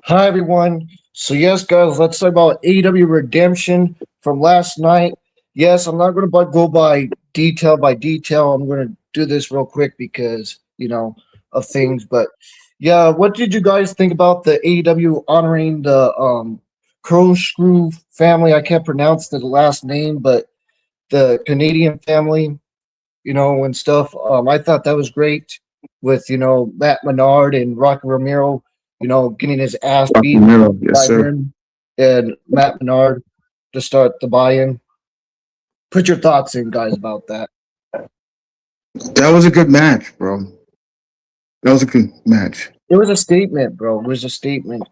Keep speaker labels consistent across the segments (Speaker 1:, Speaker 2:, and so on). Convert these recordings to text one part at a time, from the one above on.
Speaker 1: Hi everyone. So yes, guys, let's talk about AEW Redemption from last night. Yes, I'm not going to go by detail. I'm going to do this real quick because of things. But yeah, what did you guys think about the AEW honoring the Crow Screw family? I can't pronounce the last name, but the Canadian family, and stuff. I thought that was great with Matt Menard and Rocky Romero, getting his ass
Speaker 2: Rocky
Speaker 1: beat
Speaker 2: Miro, yes,
Speaker 1: by
Speaker 2: sir.
Speaker 1: him and Matt Menard to start the buy-in. Put your thoughts in, guys, about that.
Speaker 2: That was a good match, bro. That was a good match.
Speaker 1: It was a statement, bro. It was a statement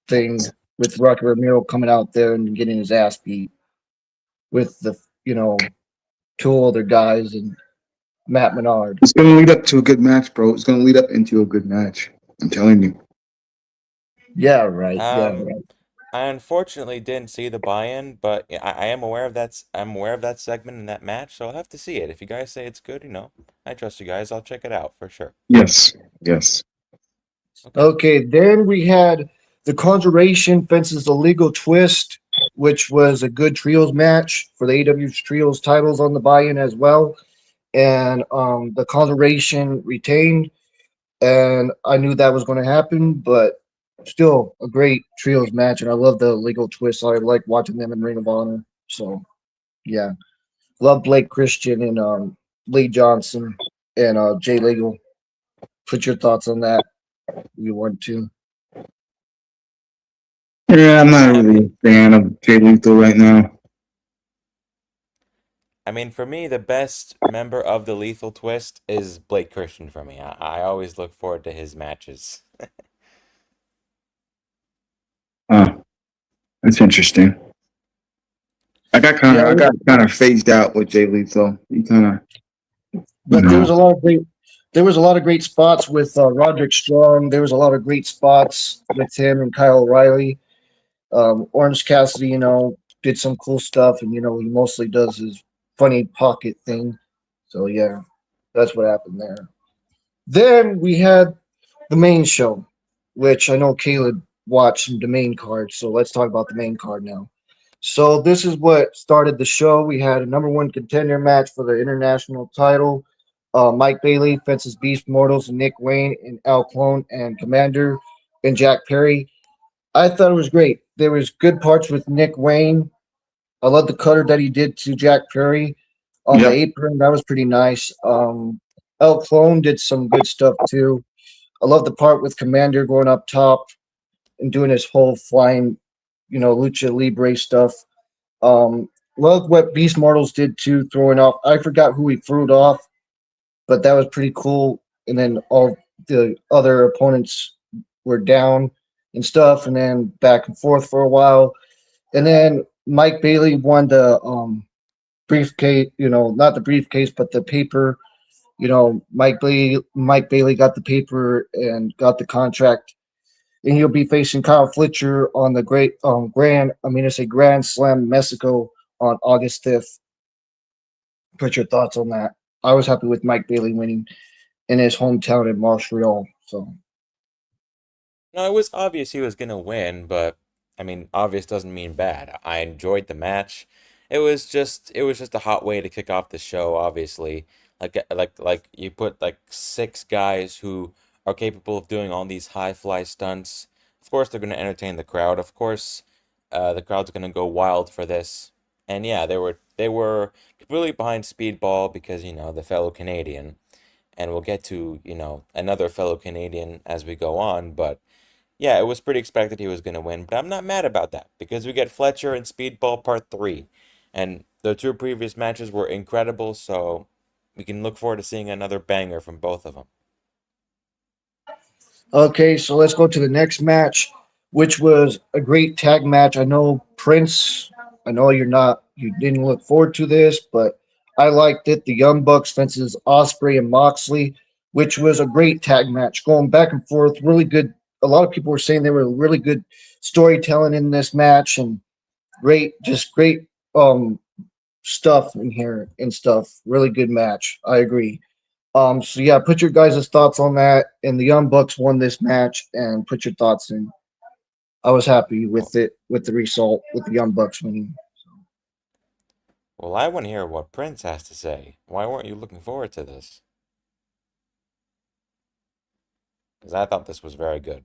Speaker 1: thing with Rocky Romero coming out there and getting his ass beat with the two other guys and Matt Menard.
Speaker 2: It's gonna lead up to a good match, bro. It's gonna lead up into a good match. I'm telling you.
Speaker 1: Yeah, right. Yeah,
Speaker 3: Um,
Speaker 1: right.
Speaker 3: I unfortunately didn't see the buy-in, but yeah, I am aware of I'm aware of that segment in that match, so I'll have to see it. If you guys say it's good, I trust you guys. I'll check it out for sure.
Speaker 2: Yes, yes.
Speaker 3: Okay.
Speaker 1: Okay, then we had the Conjuration fences the Legal Twist, which was a good trios match for the AW's trios titles on the buy-in as well. And the Conjuration retained, and I knew that was going to happen, but still a great trios match. And I love the Legal Twist. I like watching them in Ring of Honor. So yeah, love Blake Christian and Lee Johnson and Jay Legal. Put your thoughts on that if you want to.
Speaker 2: Yeah, I'm not
Speaker 3: I
Speaker 2: really
Speaker 3: mean,
Speaker 2: a fan of Jay Lethal right now.
Speaker 3: for me, the best member of the Lethal Twist is Blake Christian for me. I always look forward to his matches.
Speaker 2: Huh. That's interesting.
Speaker 1: Yeah,
Speaker 2: I got kind of phased out with Jay Lethal. He kind of, you
Speaker 1: but
Speaker 2: know.
Speaker 1: there was a lot of great spots with Roderick Strong. There was a lot of great spots with him and Kyle O'Reilly. Orange Cassidy, did some cool stuff, and he mostly does his funny pocket thing. So yeah, that's what happened there. Then we had the main show, which I know Caleb watched the main card. So let's talk about the main card now. So this is what started the show. We had a number one contender match for the international title. Mike Bailey fences Beast Mortals and Nick Wayne and Al Clone and Commander and Jack Perry. I thought it was great. There was good parts with Nick Wayne. I love the cutter that he did to Jack Perry on the
Speaker 2: Yep.
Speaker 1: apron. That was pretty nice. El Clone did some good stuff too. I love the part with Commander going up top and doing his whole flying, lucha libre stuff. Love what Beast Mortals did too, throwing off. I forgot who he threw it off, but that was pretty cool. And then all the other opponents were down and stuff, and then back and forth for a while. And then Mike Bailey won the briefcase, not the briefcase, but the paper. Mike Bailey got the paper and got the contract, and he'll be facing Kyle Fletcher on the Grand Slam Mexico on August 5th. Put your thoughts on that. I was happy with Mike Bailey winning in his hometown in Montreal. So
Speaker 3: No, it was obvious he was gonna win, but obvious doesn't mean bad. I enjoyed the match. It was just a hot way to kick off the show, obviously. Like you put like six guys who are capable of doing all these high fly stunts. Of course, they're gonna entertain the crowd. Of course, the crowd's gonna go wild for this. And yeah, they were completely behind Speedball because the fellow Canadian, and we'll get to another fellow Canadian as we go on, but. Yeah, it was pretty expected he was going to win, but I'm not mad about that because we get Fletcher and Speedball Part 3. And the two previous matches were incredible, so we can look forward to seeing another banger from both of them.
Speaker 1: okay, so let's go to the next match, which was a great tag match. I know Prince. I know you didn't look forward to this, but I liked it. The Young Bucks fences Osprey and Moxley, which was a great tag match, going back and forth. Really good. A lot of people were saying they were really good storytelling in this match, and great stuff in here and stuff. Really good match. I agree. So yeah, put your guys' thoughts on that. And the Young Bucks won this match, and put your thoughts in. I was happy
Speaker 3: Well,
Speaker 1: with it, with the result, with the Young Bucks winning.
Speaker 3: well, I want to hear what Prince has to say. Why weren't you looking forward to this? Because I thought this was very good.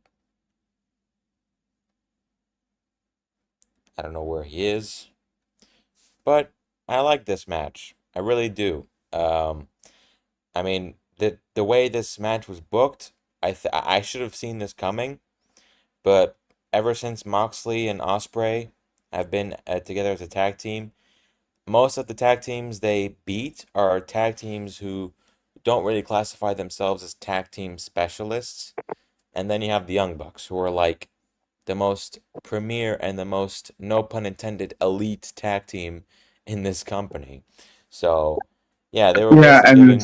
Speaker 3: I don't know where he is, but I like this match. I really do. I mean, the way this match was booked, I should have seen this coming, but ever since Moxley and Osprey have been together as a tag team, most of the tag teams they beat are tag teams who don't really classify themselves as tag team specialists. And then you have the Young Bucks, who are like the most premier and the most, no pun intended, elite tag team in this company. So, yeah, they were
Speaker 2: Yeah,
Speaker 3: basically
Speaker 2: and
Speaker 3: giving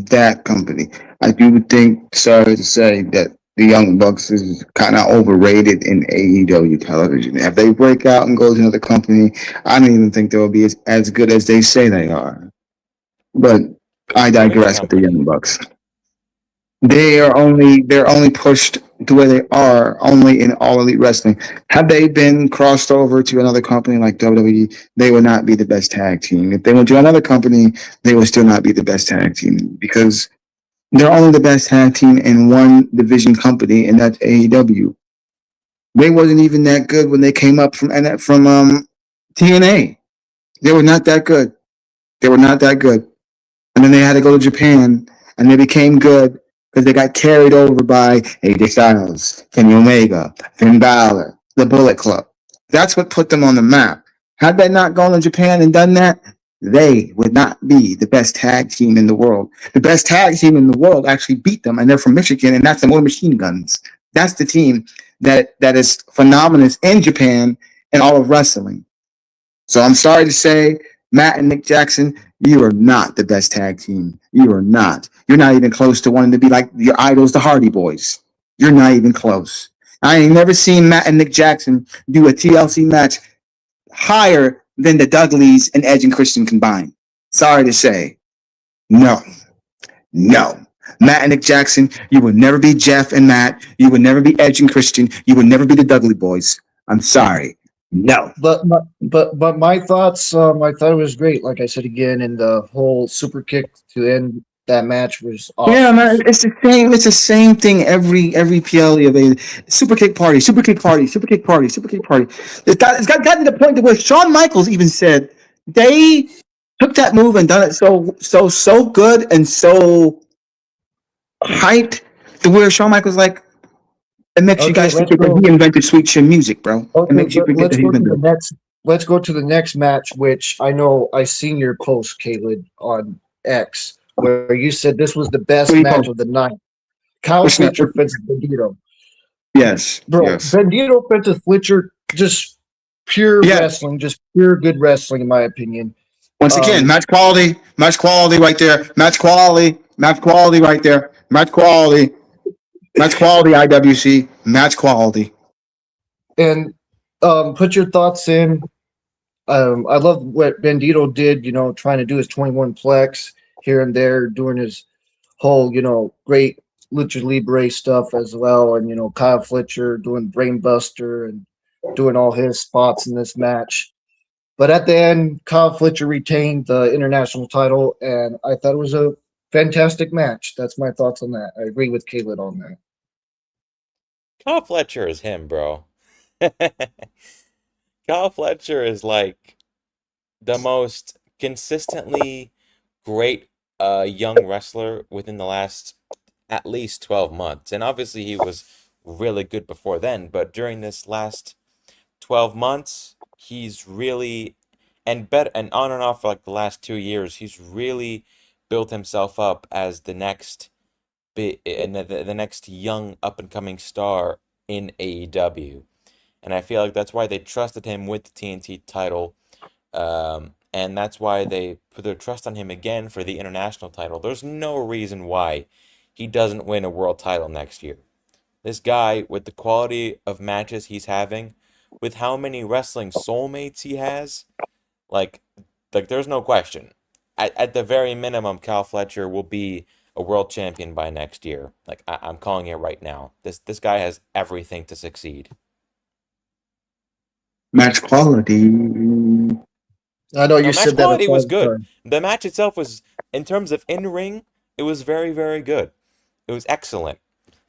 Speaker 2: that company, I do think, sorry to say, that the Young Bucks is kind of overrated in AEW television. If they break out and go to another company, I don't even think they'll be as good as they say they are. But I
Speaker 3: which
Speaker 2: digress with the
Speaker 3: company?
Speaker 2: Young Bucks. They're only pushed the way they are only in all elite wrestling. Had they been crossed over to another company like WWE, they would not be the best tag team. If they went to another company, they would still not be the best tag team because they're only the best tag team in one division company, and that's AEW. They wasn't even that good when they came up from TNA. They were not that good. They were not that good. And then they had to go to Japan, and they became good because they got carried over by AJ Styles, Kenny Omega, Finn Balor, the Bullet Club. That's what put them on the map. Had they not gone to Japan and done that, they would not be the best tag team in the world. The best tag team in the world actually beat them, and they're from Michigan, and that's the Motor Machine Guns. That's the team that is phenomenal in Japan and all of wrestling. So I'm sorry to say, Matt and Nick Jackson, you are not the best tag team. You are not. You're not even close to wanting to be like your idols, the Hardy Boys. You're not even close. I ain't never seen Matt and Nick Jackson do a TLC match higher than the Dudleys and Edge and Christian combined. Sorry to say. No. No. Matt and Nick Jackson, you will never be Jeff and Matt. You will never be Edge and Christian. You will never be the Dudley Boys. I'm sorry. No.
Speaker 1: But my thoughts, I thought it was great. Like I said again, and the whole super kick to end that match was
Speaker 2: Yeah,
Speaker 1: awesome.
Speaker 2: man, it's the same. It's the same thing every PLE of a super kick party, super kick party, super kick party, super kick party. It's gotten to the point to where Shawn Michaels even said they took that move and done it so good and so hyped to where Shawn Michaels like it makes you
Speaker 1: Okay,
Speaker 2: guys
Speaker 1: let's
Speaker 2: forget that
Speaker 1: go.
Speaker 2: he invented sweet chin music, bro. It
Speaker 1: Okay,
Speaker 2: makes you forget
Speaker 1: let's
Speaker 2: that he
Speaker 1: go to the
Speaker 2: invented it.
Speaker 1: next. Let's go to the next match, which I know I seen your post, Caleb, on X, where you said this was the best
Speaker 2: What do you
Speaker 1: match of
Speaker 2: call
Speaker 1: the night. Kyle
Speaker 2: which not?
Speaker 1: Fletcher versus Bandito.
Speaker 2: Yes,
Speaker 1: Bro,
Speaker 2: yes,
Speaker 1: Bandito versus Fletcher, just pure
Speaker 2: yes.
Speaker 1: wrestling, just pure good wrestling, in my opinion.
Speaker 2: Once again,
Speaker 1: Um,
Speaker 2: match quality right there, match quality right there, match quality. Match quality, IWC. Match quality.
Speaker 1: and put your thoughts in. I love what Bandito did, trying to do his 21 plex here and there, doing his whole, great Lucha Libre stuff as well. And, Kyle Fletcher doing Brainbuster and doing all his spots in this match. But at the end, Kyle Fletcher retained the international title, and I thought it was a fantastic match. That's my thoughts on that. I agree with Caleb on that.
Speaker 3: Kyle Fletcher is him, bro. Kyle Fletcher is like the most consistently great young wrestler within the last at least 12 months. And obviously he was really good before then, but during this last 12 months, he's really and on and off for like the last 2 years, he's really built himself up as the next and the next young up and coming star in AEW. And I feel like that's why they trusted him with the TNT title. And that's why they put their trust on him again for the international title. There's no reason why he doesn't win a world title next year. This guy, with the quality of matches he's having, with how many wrestling soulmates he has, like, there's no question. At the very minimum, Cal Fletcher will be a world champion by next year. Like I'm calling it right now. This guy has everything to succeed.
Speaker 2: Match quality.
Speaker 1: I know
Speaker 3: Now,
Speaker 1: you
Speaker 3: match
Speaker 1: said that a
Speaker 3: quality was
Speaker 1: thousand
Speaker 3: good.
Speaker 1: times.
Speaker 3: The match itself was, in terms of in ring, it was very, very good. It was excellent.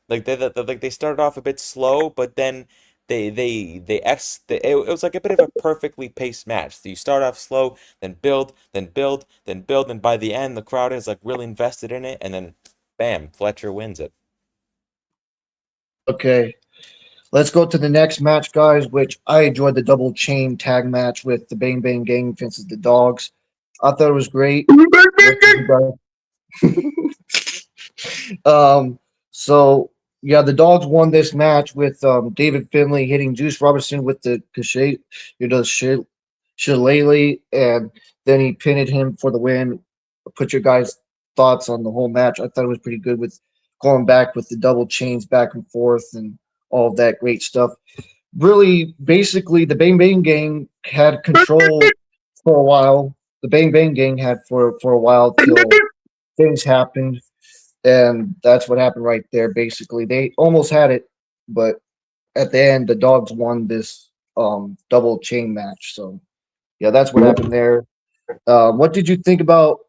Speaker 3: Like they started off a bit slow, but then it was like a bit of a perfectly paced match. So you start off slow, then build, then build, then build, and by the end the crowd is like really invested in it, and then bam, Fletcher wins it.
Speaker 1: Okay, let's go to the next match, guys. Which I enjoyed the double chain tag match with the Bang Bang Gang versus the Dogs. I thought it was great. What did you Um, so yeah, the Dogs won this match with David Finlay hitting Juice Robinson with the cachet, shillelagh, and then he pinned him for the win. Put your guys' thoughts on the whole match. I thought it was pretty good with going back with the double chains back and forth and all of that great stuff. Really, basically, the Bang Bang Gang had control for a while. The Bang Bang Gang had for a while till things happened, and that's what happened right there. Basically, they almost had it, but at the end, the Dogs won this double chain match. So yeah, that's what happened there. What did you think about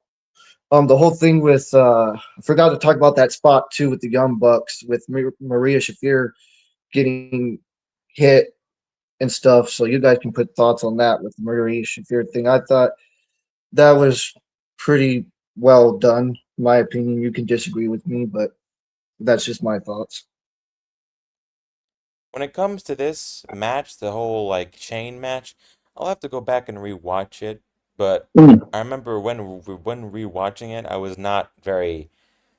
Speaker 1: the whole thing with? I forgot to talk about that spot too with the Young Bucks with Maria Shafir getting hit and stuff. So you guys can put thoughts on that with the Maria Shafir thing. I thought that was pretty well done, in my opinion. You can disagree with me, but that's just my thoughts.
Speaker 3: When it comes to this match, the whole like chain match, I'll have to go back and rewatch it. But I remember when rewatching it, I was not very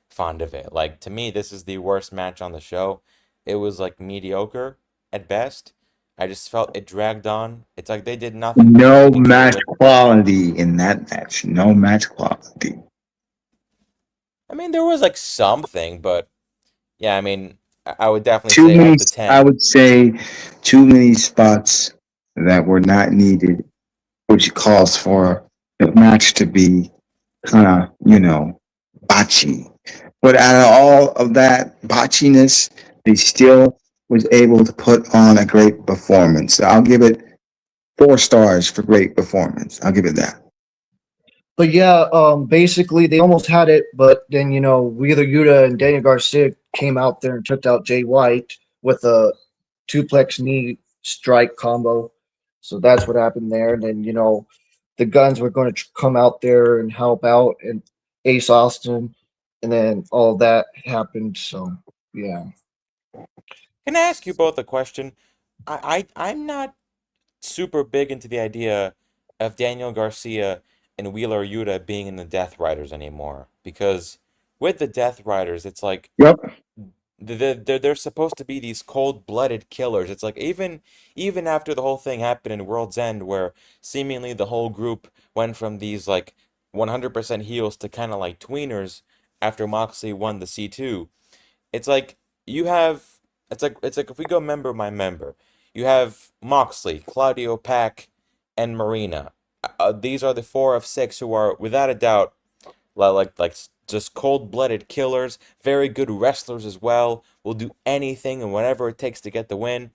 Speaker 3: fond of it. Like to me, this is the worst match on the show. It was like mediocre at best. I just felt it dragged on. It's like they did nothing but
Speaker 2: No
Speaker 3: beat each other
Speaker 2: match
Speaker 3: with.
Speaker 2: quality in that match. No match quality.
Speaker 3: I mean, there was like something, but yeah, I mean, I would definitely
Speaker 2: Too
Speaker 3: say
Speaker 2: many,
Speaker 3: of the
Speaker 2: I
Speaker 3: 10.
Speaker 2: would say, too many spots that were not needed, which calls for the match to be kind of, botchy. But out of all of that botchiness, they still was able to put on a great performance. So I'll give it 4 stars for great performance. I'll give it that.
Speaker 1: But yeah, basically they almost had it, but then Wheeler Yuta and Daniel Garcia came out there and took out Jay White with a twoplex knee strike combo. So that's what happened there. And then the Guns were going to come out there and help out and Ace Austin, and then all that happened. So yeah.
Speaker 3: Can I ask you both a question? I'm not super big into the idea of Daniel Garcia and Wheeler Yuta being in the Death Riders anymore because with the Death Riders, it's like
Speaker 2: Yep.
Speaker 3: they're supposed to be these cold-blooded killers. It's like even after the whole thing happened in World's End, where seemingly the whole group went from these like 100% heels to kind of like tweeners after Moxley won the C2. It's like you have it's like if we go member by member, you have Moxley, Claudio Pack, and Marina. These are the four of six who are without a doubt like just cold-blooded killers, very good wrestlers as well. Will do anything and whatever it takes to get the win.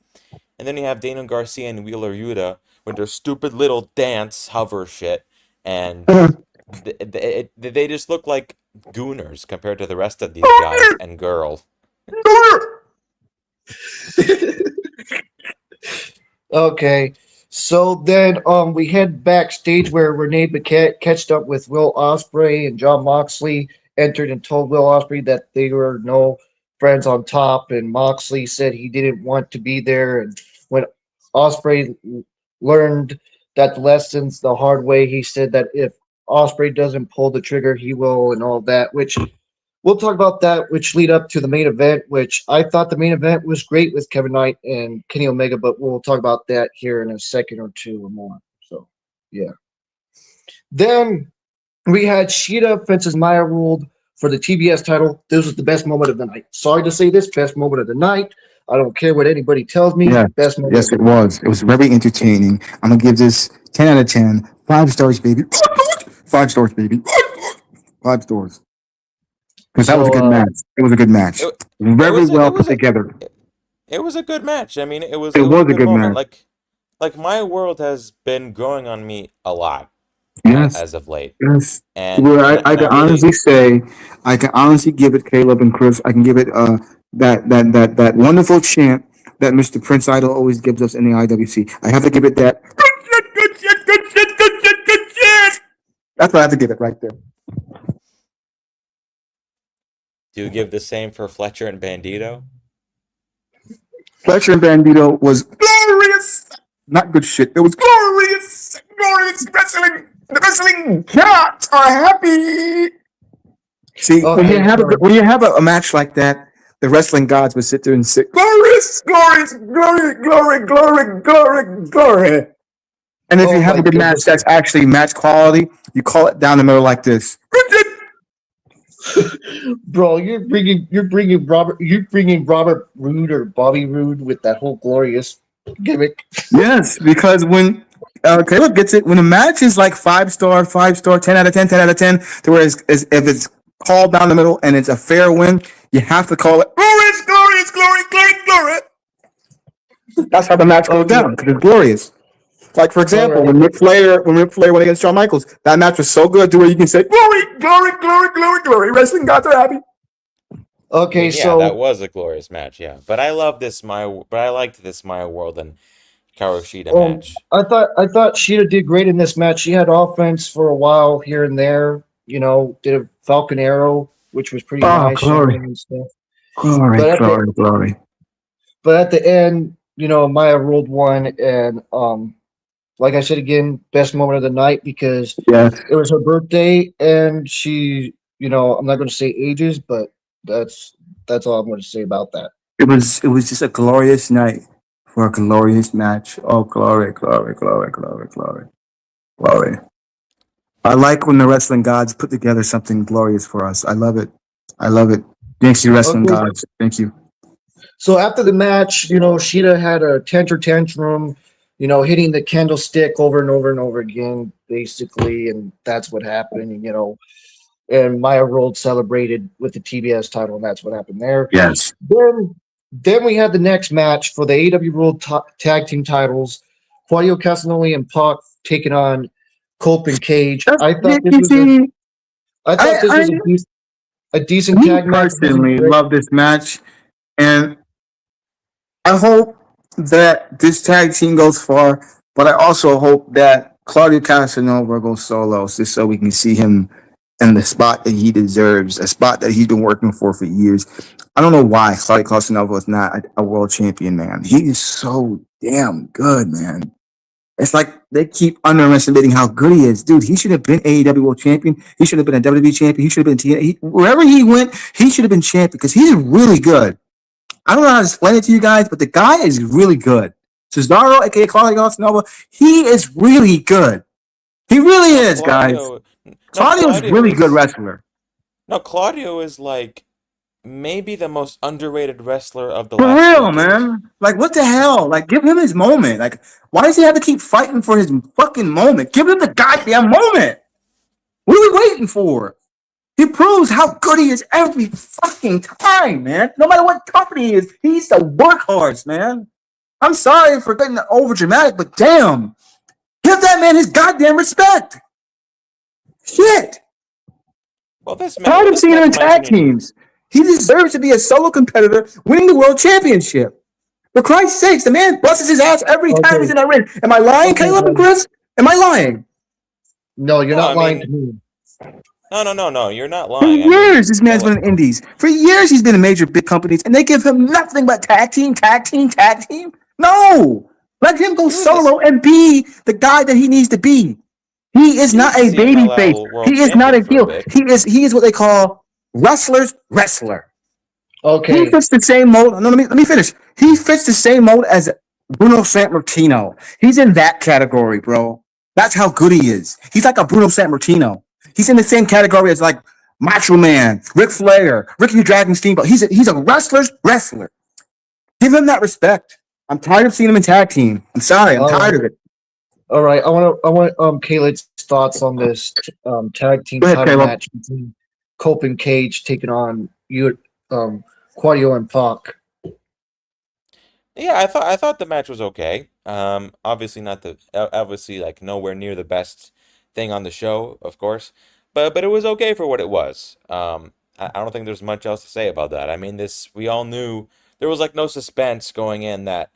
Speaker 3: And then you have Daniel Garcia and Wheeler Yuta with their stupid little dance hover shit, and they just look like gooners compared to the rest of these guys and girls.
Speaker 1: Okay. So then we head backstage where Renee Paquette catched up with Will Ospreay, and John Moxley entered and told Will Ospreay that they were no friends on top, and Moxley said he didn't want to be there, and when Ospreay learned that the lessons the hard way, he said that if Ospreay doesn't pull the trigger, he will, and all that, which we'll talk about that, which lead up to the main event, which I thought the main event was great with Kevin Knight and Kenny Omega, but we'll talk about that here in a second or two or more. So, yeah. Then we had Sheeta versus Maya ruled for the TBS title. This was the best moment of the night. Sorry to say this, best moment of the night. I don't care what anybody tells me.
Speaker 2: Yes,
Speaker 1: Best moment of
Speaker 2: yes,
Speaker 1: the
Speaker 2: it
Speaker 1: night.
Speaker 2: was. It was very entertaining. I'm gonna give this 10 out of 10. 5 stars, baby. 5 stars, baby. 5 stars. because that was a
Speaker 1: So
Speaker 2: good match. It was a good match.
Speaker 3: It it
Speaker 2: Very
Speaker 3: was a
Speaker 2: well
Speaker 3: it
Speaker 2: put
Speaker 3: was a
Speaker 2: together.
Speaker 3: it was a good match. I mean,
Speaker 2: It
Speaker 3: it was
Speaker 2: was
Speaker 3: a
Speaker 2: a
Speaker 3: good
Speaker 2: good
Speaker 3: moment.
Speaker 2: match.
Speaker 3: Like my world has been growing on me a lot
Speaker 2: Yes,
Speaker 3: as of late,
Speaker 2: yes.
Speaker 3: and
Speaker 2: Where
Speaker 3: and
Speaker 2: I
Speaker 3: and I
Speaker 2: can
Speaker 3: really
Speaker 2: honestly say, I can honestly give it Caleb and Chris. I can give it that wonderful chant that Mr. Prince Idol always gives us in the IWC. I have to give it that. Good shit, good shit, good shit, good shit. That's what I have to give it right there.
Speaker 3: do give the same for Fletcher and Bandito.
Speaker 2: Fletcher and Bandito was glorious. Not good shit. It was glorious. Glorious wrestling. The wrestling gods are happy. See,
Speaker 1: okay, so
Speaker 2: when you have a match like that, the wrestling gods would sit there and say, "Glorious, glorious, glory, glory, glory, glory, glory." And if you
Speaker 1: oh
Speaker 2: have
Speaker 1: my
Speaker 2: a good match
Speaker 1: goodness,
Speaker 2: that's actually match quality, you call it down the middle like this.
Speaker 1: bro, you're bringing Robert Roode or Bobby Roode with that whole glorious gimmick.
Speaker 2: Yes, because when Caleb gets it, when a match is like 5 star, 10 out of 10, 10 out of 10, to where if it's called down the middle and it's a fair win, you have to call it glorious, glorious, glory, glory, glory. That's how the match goes
Speaker 1: Okay,
Speaker 2: down because it's glorious. Like for
Speaker 1: all
Speaker 2: example,
Speaker 1: right.
Speaker 2: when Ric Flair went against Shawn Michaels, that match was so good to where you can say glory, glory, glory, glory, glory. Wrestling gods are happy.
Speaker 3: I
Speaker 1: Okay,
Speaker 3: mean, yeah, that
Speaker 1: so
Speaker 3: was a glorious match, yeah. But I liked this Maya World and Karoshida match.
Speaker 1: I thought Sheeta did great in this match. She had offense for a while here and there. You know, did a Falcon Arrow, which was pretty
Speaker 2: Oh,
Speaker 1: nice,
Speaker 2: glory,
Speaker 1: showing and stuff.
Speaker 2: glory,
Speaker 1: But at the
Speaker 2: glory, glory.
Speaker 1: but at the end, Maya ruled one, and like I said again, best moment of the night because
Speaker 2: Yes,
Speaker 1: it was her birthday, and she, I'm not going to say ages, but that's that's all I'm going to say about that.
Speaker 2: it was just a glorious night for a glorious match. Oh, glory, glory, glory, glory, glory, glory. I like when the wrestling gods put together something glorious for us. I love it. I love it. Thank you, wrestling
Speaker 1: Okay,
Speaker 2: gods. Thank you.
Speaker 1: so after the match, Sheeta had a tantrum, hitting the candlestick over and over and over again, basically, and that's what happened. And Maya Rold celebrated with the TBS title, and that's what happened there.
Speaker 2: Yes.
Speaker 1: Then we had the next match for the AW World Tag Team titles. Claudio Castagnoli and Pac taking on Cope and Cage.
Speaker 2: That's,
Speaker 1: I thought this
Speaker 2: you
Speaker 1: was a
Speaker 2: see,
Speaker 1: I thought this
Speaker 2: I
Speaker 1: was a decent
Speaker 2: me
Speaker 1: tag match. It wasn't
Speaker 2: personally
Speaker 1: great.
Speaker 2: love this match, and I hope that this tag team goes far. But I also hope that Claudio Casanova goes solo, just so we can see him in the spot that he deserves, a spot that he's been working for years. I don't know why Claudio Casanova is not a world champion, man. He is so damn good, man. It's like they keep underestimating how good he is. Dude, he should have been AEW World Champion. He should have been a WWE champion. He should have been wherever he went, he should have been champion because he's really good. I don't know how to explain it to you guys, but the guy is really good. Cesaro, aka Claudio Casanova, he is really good. He really
Speaker 3: No,
Speaker 2: is, guys.
Speaker 3: no,
Speaker 2: Claudio's really good wrestler.
Speaker 3: Claudio is like maybe the most underrated wrestler of the
Speaker 2: For
Speaker 3: last
Speaker 2: real,
Speaker 3: decade.
Speaker 2: man. Like, what the hell? Like, give him his moment. Like, why does he have to keep fighting for his fucking moment? Give him the goddamn moment. What are we waiting for? He proves how good he is every fucking time, man. No matter what company he is, he's the workhorse, man. I'm sorry for getting over dramatic, but damn, give that man his goddamn respect. Shit. Tired of
Speaker 3: This
Speaker 2: seeing him
Speaker 3: match,
Speaker 2: in
Speaker 3: in my
Speaker 2: tag
Speaker 3: opinion,
Speaker 2: teams. He deserves to be a solo competitor winning the world championship. For Christ's sakes, the man busts his ass every time he's
Speaker 1: Okay,
Speaker 2: in that ring. Am I lying,
Speaker 1: okay,
Speaker 2: Caleb and
Speaker 1: buddy.
Speaker 2: Chris? Am I lying?
Speaker 1: No, you're
Speaker 3: no,
Speaker 1: not
Speaker 3: I
Speaker 1: lying to
Speaker 3: mean,
Speaker 1: me.
Speaker 3: no, you're not
Speaker 2: For
Speaker 3: lying. I mean,
Speaker 2: years, this man's been in indies. For years, he's been in major big companies, and they give him nothing but tag team, tag team, tag team. No! Let him go
Speaker 3: he was this
Speaker 2: solo and be the guy that he needs to be. He is
Speaker 3: he was
Speaker 2: not
Speaker 3: the
Speaker 2: a baby face.
Speaker 3: CMLL world
Speaker 2: He is not
Speaker 3: champion
Speaker 2: a
Speaker 3: for a
Speaker 2: heel.
Speaker 3: bit.
Speaker 2: He is what they call wrestler's wrestler. He
Speaker 1: Okay,
Speaker 2: fits the same mold. No, let me finish. He fits the same mold as Bruno Sammartino. He's in that category, bro. That's how good he is. He's like a Bruno Sammartino. He's in the same category as like Macho Man, Ric Flair, Ricky the Dragon Steamboat. He's a wrestler's wrestler. Give him that respect. I'm tired of seeing him in tag team. I'm sorry. I'm
Speaker 1: all
Speaker 2: tired
Speaker 1: right,
Speaker 2: of it.
Speaker 1: all right. I want Kayla's thoughts on this tag team
Speaker 2: Go ahead,
Speaker 1: title
Speaker 2: Caleb.
Speaker 1: match between Cope and Cage taking on you, Quadio and Pac.
Speaker 3: Yeah, I thought the match was okay. Obviously not obviously like nowhere near the best thing on the show, of course, but it was okay for what it was. I don't think there's much else to say about that. I mean, this we all knew there was like no suspense going in that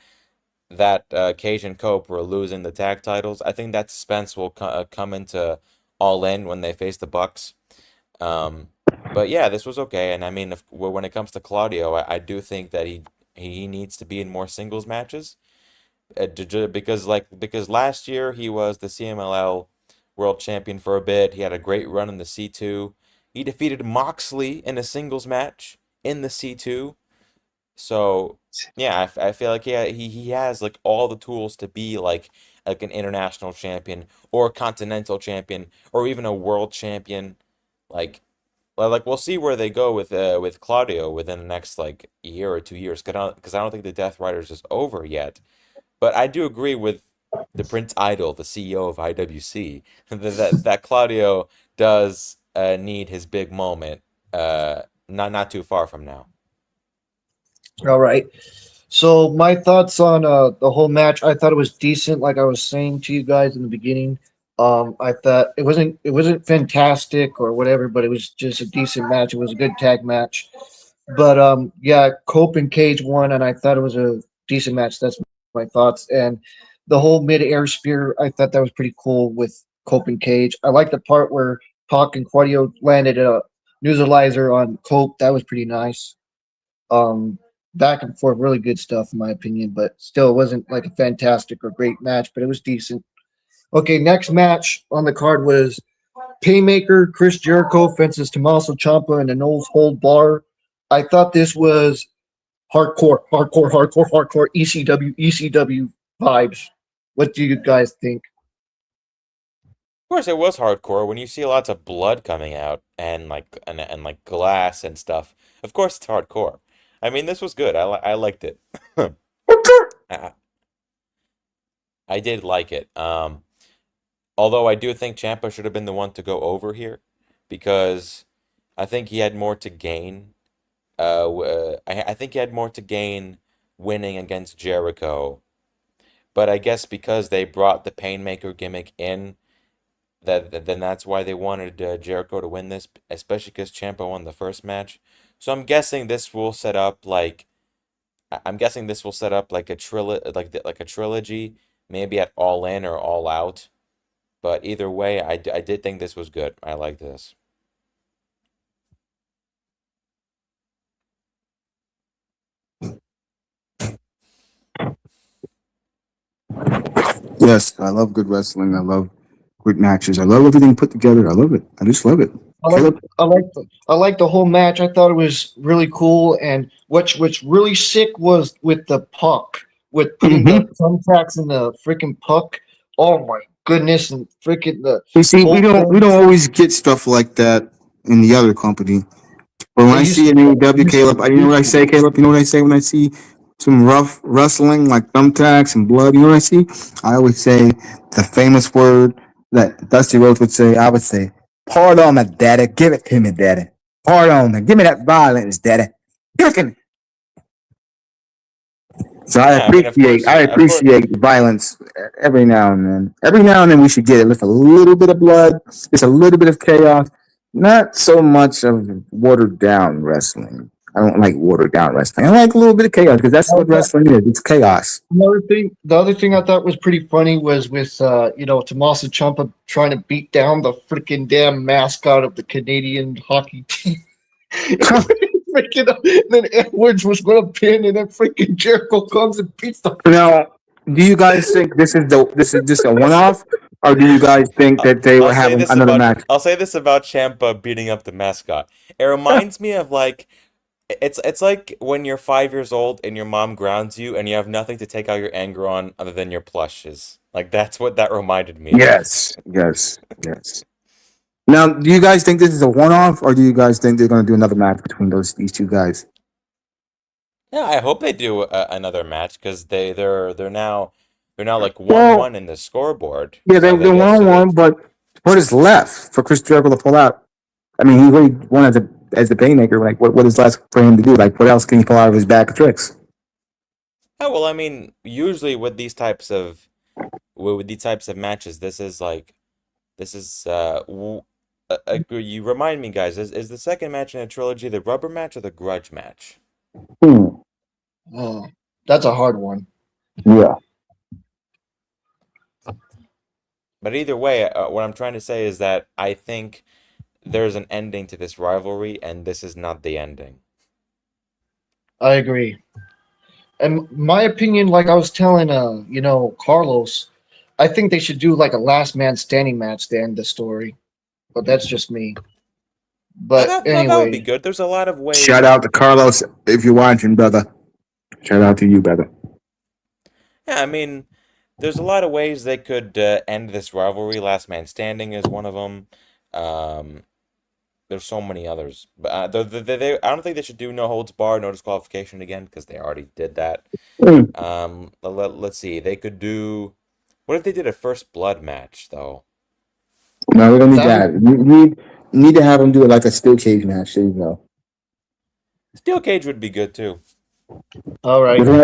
Speaker 3: Cage and Cope were losing the tag titles. I think that suspense will come into All In when they face the Bucks. Um, but yeah, this was okay. And I mean, when it comes to Claudio, I do think that he needs to be in more singles matches. Because last year he was the CMLL world champion for a bit. He had a great run in the C2. He defeated Moxley in a singles match in the C2. So yeah, I feel like he has like all the tools to be like an international champion or a continental champion or even a world champion. Like like we'll see where they go with Claudio within the next like year or 2 years. Because I don't think the Death Riders is over yet. But I do agree with the Prince Idol, the CEO of IWC, that Claudio does need his big moment. Not too far from now.
Speaker 1: All right. So my thoughts on the whole match, I thought it was decent. Like I was saying to you guys in the beginning, I thought it wasn't fantastic or whatever, but it was just a decent match. It was a good tag match. But yeah, Cope and Cage won, and I thought it was a decent match. That's my thoughts. And the whole mid-air spear, I thought that was pretty cool with Cope and Cage. I like the part where Pac and Quadio landed a neutralizer on Cope. That was pretty nice. Um, Back and forth, really good stuff in my opinion. But still, it wasn't like a fantastic or great match, but it was decent. Okay, next match on the card was Paymaker, Chris Jericho fences Tommaso Ciampa in a no hold bar. I thought this was hardcore ECW vibes. What do you guys think?
Speaker 3: Of course, it was hardcore when you see lots of blood coming out and and like glass and stuff. Of course, it's hardcore. I mean, this was good. I liked it. I, I did like it. Although I do think Champa should have been the one to go over here because I think he had more to gain. I think he had more to gain winning against Jericho. But I guess because they brought the Painmaker gimmick in, then that's why they wanted Jericho to win this, especially because Ciampa won the first match. So I'm guessing this will set up like I'm guessing this will set up like a like a trilogy, maybe at All In or All Out. But either way, I did think this was good. I like this.
Speaker 2: Yes, I love good wrestling. I love great matches. I love everything put together. I love it. I just love it.
Speaker 1: I like
Speaker 2: Caleb.
Speaker 1: I like the whole match. I thought it was really cool. And what's really sick was with the puck, with putting the
Speaker 2: Hmm.
Speaker 1: thumbtacks in the freaking puck. Oh my goodness! And freaking the
Speaker 2: You see, we
Speaker 1: whole
Speaker 2: don't we
Speaker 1: thing.
Speaker 2: don't always get stuff like that in the other company. But when
Speaker 1: It
Speaker 2: I
Speaker 1: used
Speaker 2: see
Speaker 1: to
Speaker 2: an AEW,
Speaker 1: used
Speaker 2: Caleb,
Speaker 1: to
Speaker 2: you know what I say, Caleb? You know what I say when I see some rough wrestling like thumbtacks and blood? You know what I see? I always say the famous word that Dusty Rhodes would say. I would say, "Pardon me, daddy. Give it to me, daddy. Pardon me. Give me that violence, daddy. Give it to me." So
Speaker 3: Yeah, I mean, of course,
Speaker 2: I
Speaker 3: of course.
Speaker 2: appreciate violence every now and then. Every now and then we should get it. Just a little bit of blood, just a little bit of chaos. Not so much of watered down wrestling. I don't like watered down wrestling. I like a little bit of chaos because that's what wrestling is. It's chaos.
Speaker 1: The other thing I thought was pretty funny was with Tommaso Ciampa trying to beat down the freaking damn mascot of the Canadian hockey team. Freaking, then Edwards was going to pin, and then freaking Jericho comes and beats the.
Speaker 2: Now, do you guys think this is just a one off, or do you guys think that they
Speaker 3: I'll
Speaker 2: will have
Speaker 3: say this
Speaker 2: another
Speaker 3: about
Speaker 2: match?
Speaker 3: I'll say this about Champa beating up the mascot. It reminds me of like it's like when you're 5 years old and your mom grounds you and you have nothing to take out your anger on other than your plushes. Like that's what that reminded me of.
Speaker 2: Yes, yes, yes. Now, do you guys think this is a one off, or do you guys think they're going to do another match between these two guys?
Speaker 3: Yeah, I hope they do another match because they're now like one
Speaker 2: Well,
Speaker 3: one in the scoreboard.
Speaker 2: yeah,
Speaker 3: So
Speaker 2: they're one on
Speaker 3: so they
Speaker 2: one, but what is left for Chris Jericho to pull out? I mean, he really won as the playmaker. Like, what is left for him to do? Like, what else can he pull out of his bag of tricks?
Speaker 3: Oh well, I mean, usually with these types of matches, this is you remind me, guys, is the second match in a trilogy the rubber match or the grudge match?
Speaker 2: Hmm.
Speaker 1: Oh, that's a hard one.
Speaker 2: Yeah.
Speaker 3: But either way, what I'm trying to say is that I think there's an ending to this rivalry, and this is not the ending.
Speaker 1: I agree. And my opinion, like I was telling, Carlos, I think they should do like a last man standing match to end the story. But that's just me.
Speaker 3: Now
Speaker 1: But
Speaker 3: that would be
Speaker 1: anyway,
Speaker 3: good. There's a lot of
Speaker 2: Shout
Speaker 3: ways.
Speaker 2: out to Carlos if you're watching, brother. Shout out to you, brother.
Speaker 3: Yeah, I mean, there's a lot of ways they could end this rivalry. Last man standing is one of them. Um, there's so many others, but I don't think they should do no holds barred, no disqualification again because they already did that.
Speaker 2: Hmm.
Speaker 3: Let's see. They could do. What if they did a first blood match though?
Speaker 2: No, we don't need
Speaker 1: that would
Speaker 2: that. We need to have him do it like a steel cage match. There you go.
Speaker 3: Steel cage would be good too.
Speaker 1: all
Speaker 2: We
Speaker 1: right,
Speaker 2: don't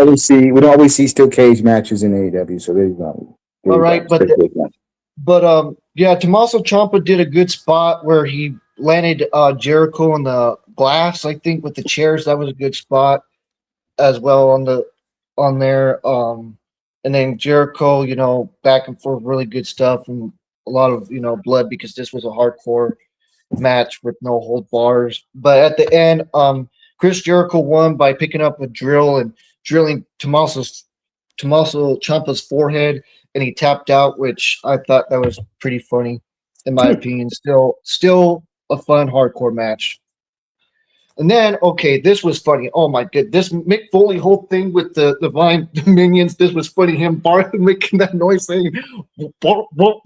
Speaker 2: always see steel cage matches in AEW. So there you go. There
Speaker 1: all
Speaker 2: you go.
Speaker 1: right.
Speaker 2: Steel cage match.
Speaker 1: Yeah, Tommaso Ciampa did a good spot where he landed Jericho on the glass. I think with the chairs, that was a good spot as well on there. And then Jericho, back and forth, really good stuff and a lot of blood because this was a hardcore match with no hold bars. But at the end, Chris Jericho won by picking up a drill and drilling Tommaso Ciampa's forehead, and he tapped out, which I thought that was pretty funny, in my opinion. Still a fun hardcore match. And then, okay, this was funny. Oh my god, this Mick Foley whole thing with the Divine Minions. This was funny. Him barking, making that noise, saying, "Bark, bark."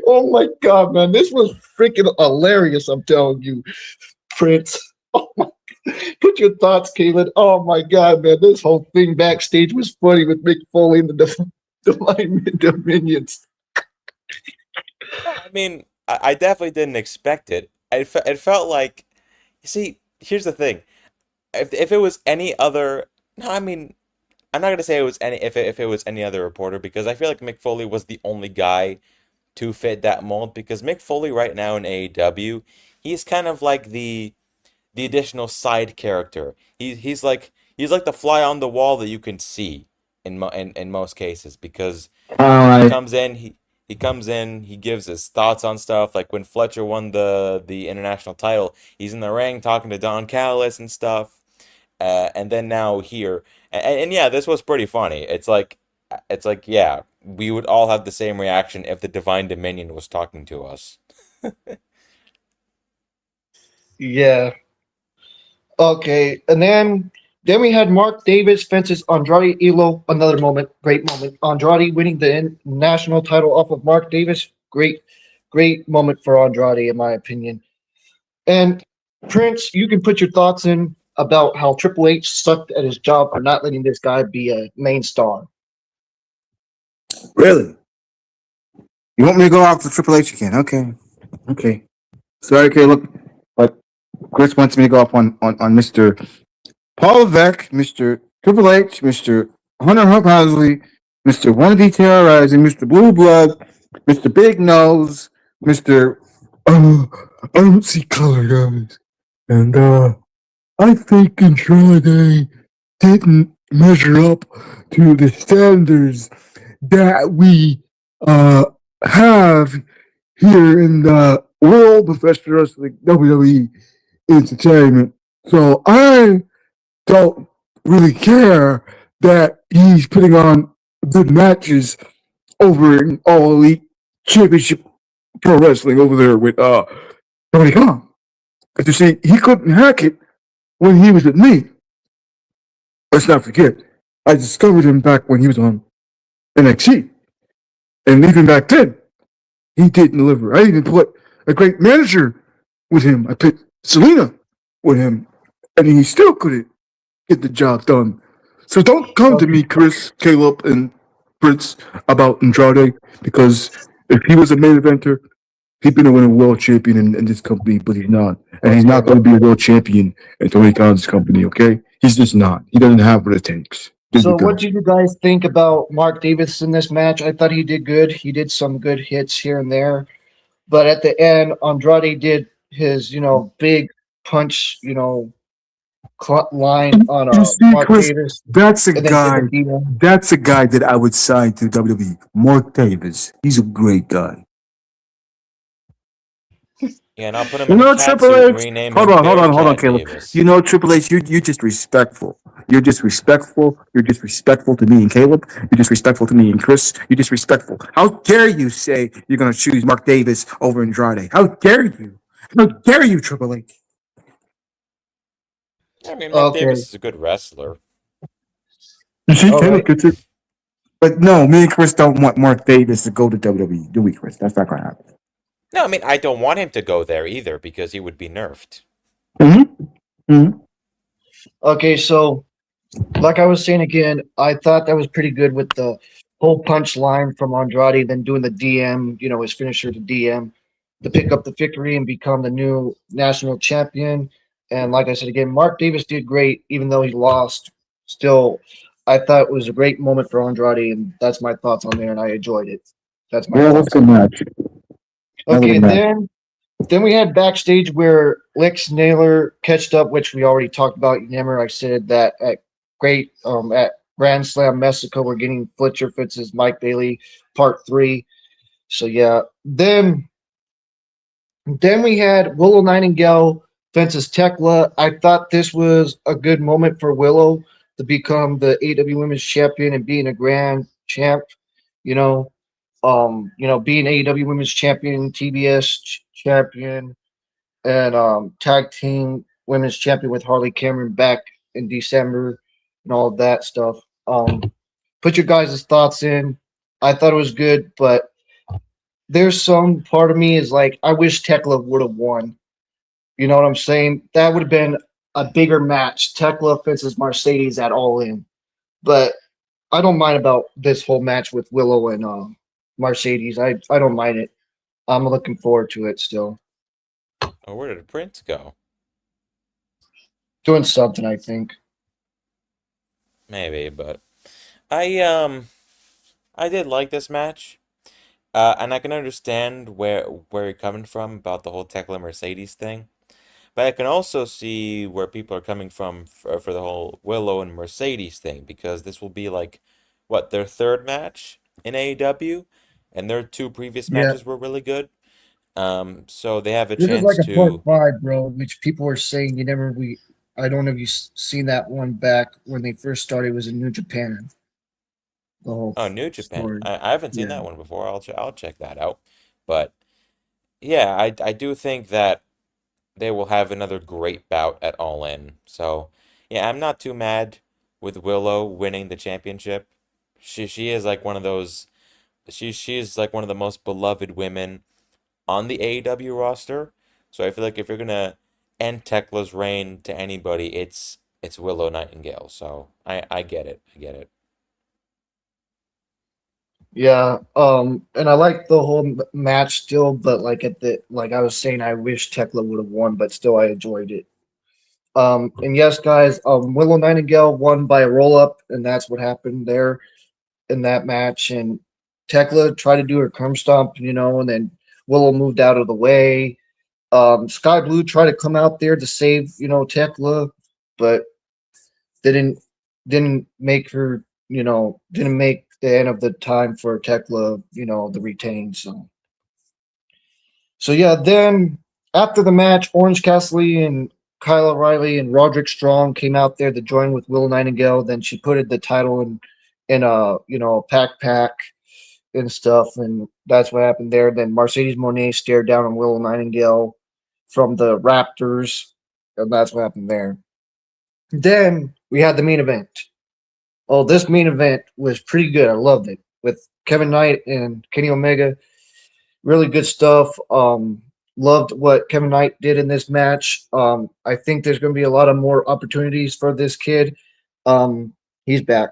Speaker 1: Oh my god, man, this was freaking hilarious. I'm telling you, Prince. Oh my, put your thoughts, Caleb. Oh my god, man, this whole thing backstage was funny with Mick Foley and the Divine Minions.
Speaker 3: I mean, I definitely didn't expect it. It felt like, you see, here's the thing. If it was any other, no, I mean, I'm not gonna say it was any if it was any other reporter because I feel like Mick Foley was the only guy to fit that mold because Mick Foley right now in AEW, he's kind of like the additional side character. He's like the fly on the wall that you can see in most cases because
Speaker 2: All
Speaker 3: he
Speaker 2: right.
Speaker 3: comes in he comes in, he gives his thoughts on stuff like when Fletcher won the international title, he's in the ring talking to Don Callis and stuff. And then now here and yeah, this was pretty funny. It's like yeah, we would all have the same reaction if the Divine Dominion was talking to us.
Speaker 1: Yeah. Okay, and then we had Mark Davis fences Andrade Elo. Another moment, great moment. Andrade winning the national title off of Mark Davis. Great moment for Andrade, in my opinion. And Prince, you can put your thoughts in about how Triple H sucked at his job for not letting this guy be a main star.
Speaker 2: Really? You want me to go off the Triple H again? Okay. Okay. Sorry, Caleb, but Chris wants me to go off on Mr. Paul Beck, Mr. Triple H, Mr. Hunter Hub Housley, Mr. Wannabe Terrorizing, Mr. Blue Blood, Mr. Big Nose, Mr. I don't see color, guys. And I think Andrade didn't measure up to the standards that we have here in the world of professional wrestling, WWE entertainment. So I don't really care that he's putting on good matches over in All Elite Championship Pro Wrestling over there with Tony Khan. But you see, he couldn't hack it when he was with me. Let's not forget, I discovered him back when he was on NXT. And even back then, he didn't deliver. I even put a great manager with him. I put Selena with him, and he still couldn't get the job done. So don't come to
Speaker 1: Okay.
Speaker 2: me, Chris, Caleb, and Prince about Andrade because If he was a main eventer, he's been a winning world champion in this company, but he's not. And he's
Speaker 1: Okay,
Speaker 2: not going to be a world champion in Tony Khan's company, okay? He's just not. He doesn't have what it takes. There you
Speaker 1: so what
Speaker 2: go.
Speaker 1: do you guys think about Mark Davis in this match? I thought he did good. He did some good hits here and there, but at the end, Andrade did his big punch line on
Speaker 2: You see,
Speaker 1: Mark
Speaker 2: Chris,
Speaker 1: Davis,
Speaker 2: that's a
Speaker 1: and then did the
Speaker 2: guy.
Speaker 1: demon.
Speaker 2: That's a guy that I would sign to WWE. Mark Davis. He's a great guy.
Speaker 3: Yeah, and I'll put him
Speaker 2: You
Speaker 3: in a
Speaker 2: know,
Speaker 3: cat
Speaker 2: Triple
Speaker 3: suit and
Speaker 2: H.
Speaker 3: rename
Speaker 2: Hold
Speaker 3: him
Speaker 2: on, hold on, hold on,
Speaker 3: Bearcat
Speaker 2: Caleb. You
Speaker 3: Davis.
Speaker 2: know, Triple H, you disrespectful. You're disrespectful. You're disrespectful to me and Caleb. You're disrespectful to me and Chris. You're disrespectful. How dare you say you're going to choose Mark Davis over Andrade? How dare you? How dare you, Triple H?
Speaker 3: I mean, Mark
Speaker 1: Okay,
Speaker 3: Davis is a good wrestler.
Speaker 2: You see,
Speaker 1: all
Speaker 2: Caleb
Speaker 1: right.
Speaker 2: gets it. But no, me and Chris don't want Mark Davis to go to WWE, do we, Chris? That's not going to happen.
Speaker 3: No, I mean, I don't want him to go there either because he would be nerfed.
Speaker 2: Mm-hmm. Mm-hmm.
Speaker 1: Okay, so like I was saying again, I thought that was pretty good with the whole punch line from Andrade, then doing the DM, his finisher to DM to pick up the victory and become the new national champion. And like I said again, Mark Davis did great, even though he lost. Still, I thought it was a great moment for Andrade, and that's my thoughts on there, and I enjoyed it. That's my
Speaker 2: Yeah, that's a
Speaker 1: thoughts
Speaker 2: good
Speaker 1: on it.
Speaker 2: match. That was a
Speaker 1: Okay,
Speaker 2: good match.
Speaker 1: then we had backstage where Lex Naylor catched up, which we already talked about. Remember, I said that at Grand Slam Mexico, we're getting Fletcher Fitz's Mike Bailey Part 3. So yeah, then we had Willow Nightingale fences Tekla. I thought this was a good moment for Willow to become the AW Women's Champion and being a Grand Champ. You know, being AW Women's Champion, TBS champion, and tag team women's champion with Harley Cameron back in December and all of that stuff. Put your guys' thoughts in. I thought it was good, but there's some part of me is like, I wish Tekla would have won. You know what I'm saying? That would have been a bigger match. Tekla versus Mercedes at All In. But I don't mind about this whole match with Willow and Mercedes. I don't mind it. I'm looking forward to it still.
Speaker 3: Oh, where did Prince go?
Speaker 1: Doing something, I think.
Speaker 3: Maybe, but I I did like this match. And I can understand where you're coming from about the whole Tekla Mercedes thing. But I can also see where people are coming from for the whole Willow and Mercedes thing because this will be like what their third match in AEW, and their two previous
Speaker 1: Yeah.
Speaker 3: matches were really good. So they have a
Speaker 1: This is like
Speaker 3: chance
Speaker 1: a part
Speaker 3: to.
Speaker 1: 5, bro, which people were saying I don't know if you seen that one back when they first started. It was in New Japan. The whole
Speaker 3: Oh, New Japan.
Speaker 1: story.
Speaker 3: I haven't seen
Speaker 1: Yeah.
Speaker 3: that one before. I'll check that out. But yeah, I do think that they will have another great bout at All In. So yeah, I'm not too mad with Willow winning the championship. She is like one of those. She is like one of the most beloved women on the AEW roster. So I feel like if you're gonna end Tekla's reign to anybody, it's Willow Nightingale. So I get it. I get it.
Speaker 1: Yeah. And I like the whole match still, but like I was saying, I wish Tekla would have won, but still I enjoyed it. And yes, guys, Willow Nightingale won by a roll up, and that's what happened there in that match. And Tekla tried to do her curb stomp, and then Willow moved out of the way. Sky Blue tried to come out there to save, Tekla, but didn't didn't make her, didn't make the end of the time for Tekla, the retain. So yeah, then after the match, Orange Cassidy and Kyle O'Reilly and Roderick Strong came out there to join with Will Nightingale. Then she put the title in a pack and stuff, and that's what happened there. Then Mercedes Monet stared down on Will Nightingale from the Raptors, and that's what happened there. Then we had the main event. Oh, this main event was pretty good. I loved it with Kevin Knight and Kenny Omega. Really good stuff. Loved what Kevin Knight did in this match. I think there's going to be a lot of more opportunities for this kid. He's back.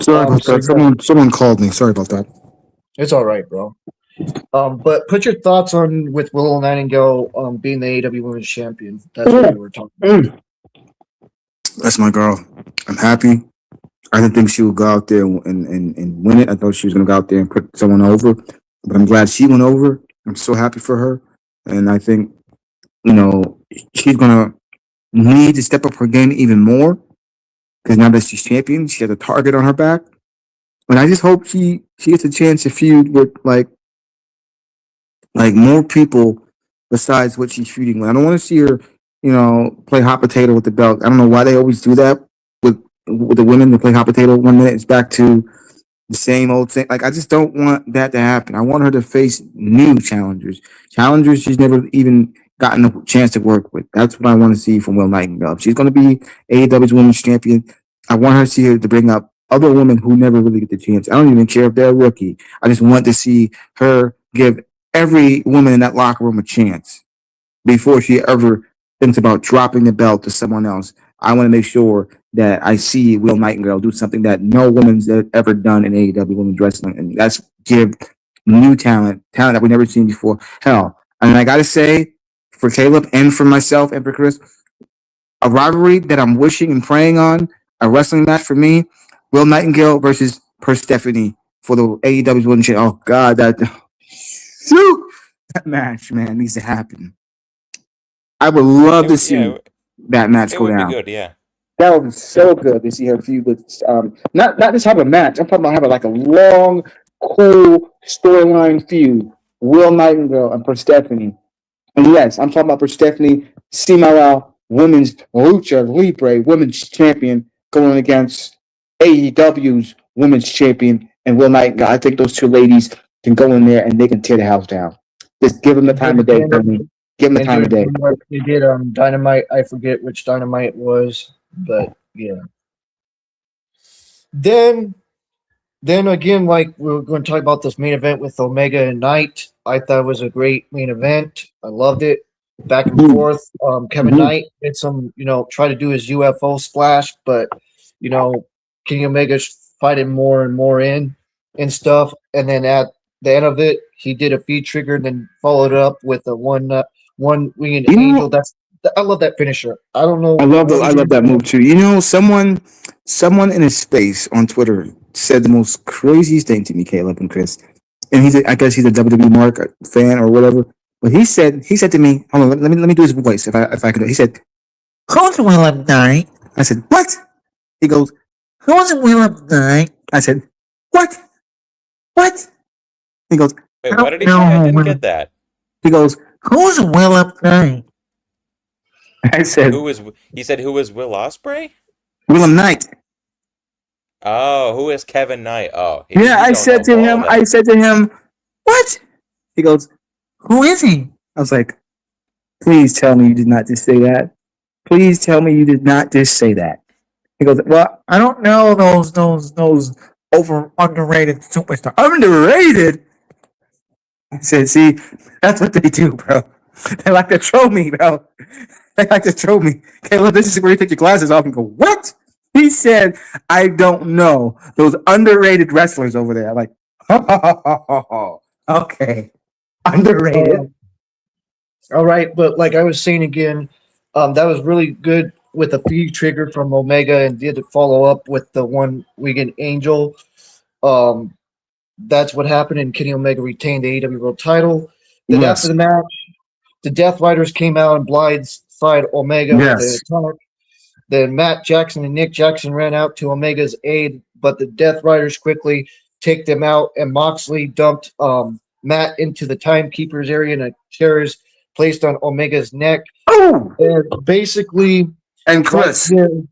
Speaker 2: Sorry about
Speaker 1: So
Speaker 2: that.
Speaker 1: yeah,
Speaker 2: Someone called me. Sorry about that.
Speaker 1: It's all right, bro. But put your thoughts on with Willow Nightingale being the AEW Women's Champion. That's what we were talking about.
Speaker 2: Mm. That's my girl. I'm happy. I didn't think she would go out there and win it. I thought she was going to go out there and put someone over. But I'm glad she went over. I'm so happy for her. And I think, you know, she's going to need to step up her game even more because now that she's champion, she has a target on her back. And I just hope she gets a chance to feud with like more people besides what she's feuding with. I don't want to see her, play hot potato with the belt. I don't know why they always do that with the women. They play hot potato 1 minute, it's back to the same old thing. Like I just don't want that to happen. I want her to face new challengers she's never even gotten a chance to work with. That's what I want to see from Will Nightingale. If she's going to be AEW's Women's Champion, I want her to see her to bring up other women who never really get the chance. I don't even care if they're a rookie. I just want to see her give every woman in that locker room a chance before she ever thinks about dropping the belt to someone else. I want to make sure that I see Will Nightingale do something that no woman's ever done in AEW women's wrestling, and that's give new talent that we've never seen before. Hell, and I gotta say, for Caleb and for myself and for Chris, a rivalry that I'm wishing and praying on, a wrestling match for me, Will Nightingale versus Persephone for the AEW's women's championship. Oh God, shoot, that match, man, needs to happen. I would love to see
Speaker 3: Yeah,
Speaker 2: that match
Speaker 3: it
Speaker 2: go
Speaker 3: would be
Speaker 2: down.
Speaker 3: good. Yeah.
Speaker 2: That would be so good to see her feud with not just have a match. I'm talking about having like a long, cool storyline feud. Will Nightingale and Persephone. And yes, I'm talking about Persephone Simara, women's lucha libre women's champion, going against AEW's women's champion and Will Nightingale. I think those two ladies can go in there and they can tear the house down. Just give them the
Speaker 1: And
Speaker 2: time
Speaker 1: during
Speaker 2: of day, Tony. Give them the
Speaker 1: and
Speaker 2: time
Speaker 1: during
Speaker 2: of day.
Speaker 1: they did Dynamite. I forget which Dynamite it was, but yeah. Then Then again, like we're going to talk about this main event with Omega and Knight. I thought it was a great main event. I loved it. Back and forth. Kevin
Speaker 2: Mhm.
Speaker 1: Knight did some, try to do his UFO splash, but you know, King Omega's fighting more and more in and stuff. And then at the end of it, he did a feed trigger and then followed it up with a one winged
Speaker 2: You
Speaker 1: angel.
Speaker 2: know,
Speaker 1: I love that finisher. I don't know what
Speaker 2: I
Speaker 1: it
Speaker 2: love
Speaker 1: is.
Speaker 2: that move too. You know, someone in his space on Twitter said the most craziest thing to me, Caleb and Chris. And I guess he's a WWE Mark fan or whatever. But he said to me, hold on, let me do his voice if I could. He said, "Who's Will Up Night?" I said, "What?" He goes, "Who's Will Up Night?" I said, "What? What?" He goes, "I
Speaker 3: Wait, what
Speaker 2: don't
Speaker 3: did he say?
Speaker 2: know
Speaker 3: I
Speaker 2: who
Speaker 3: didn't
Speaker 2: Will."
Speaker 3: get that.
Speaker 2: He goes, "Who's Will Up Night?" I said,
Speaker 3: Who was? He said who was Will Osprey?
Speaker 2: "Willem Knight."
Speaker 3: Oh, who is Kevin Knight? Oh,
Speaker 2: Yeah,
Speaker 3: you don't know ball
Speaker 2: I
Speaker 3: then.
Speaker 2: said to him, "What?" He goes, "Who is he?" I was like, "Please tell me you did not just say that. Please tell me you did not just say that." He goes, "Well, I don't know those over underrated superstars. Underrated?" I said, "See, that's what they do, bro. They like to troll me, bro. They like to troll me. Okay, look, this is where you take your glasses off and go, what?" He said, "I don't know those underrated wrestlers over there." I'm like, okay, underrated.
Speaker 1: Um, All right, but like I was saying again, that was really good with a feed trigger from Omega and did follow up with the one Wigan Angel. Um, that's what happened, and Kenny Omega retained the AEW World Title. Then after
Speaker 2: Yes,
Speaker 1: the match, the Death Riders came out and blindsided Omega with the
Speaker 2: yes.
Speaker 1: attack. Then Matt Jackson and Nick Jackson ran out to Omega's aid, but the Death Riders quickly take them out, and Moxley dumped Matt into the Timekeeper's area, and a chair is placed on Omega's neck.
Speaker 2: Oh,
Speaker 1: And basically,
Speaker 2: and
Speaker 1: right
Speaker 2: Chris,
Speaker 1: here,
Speaker 2: we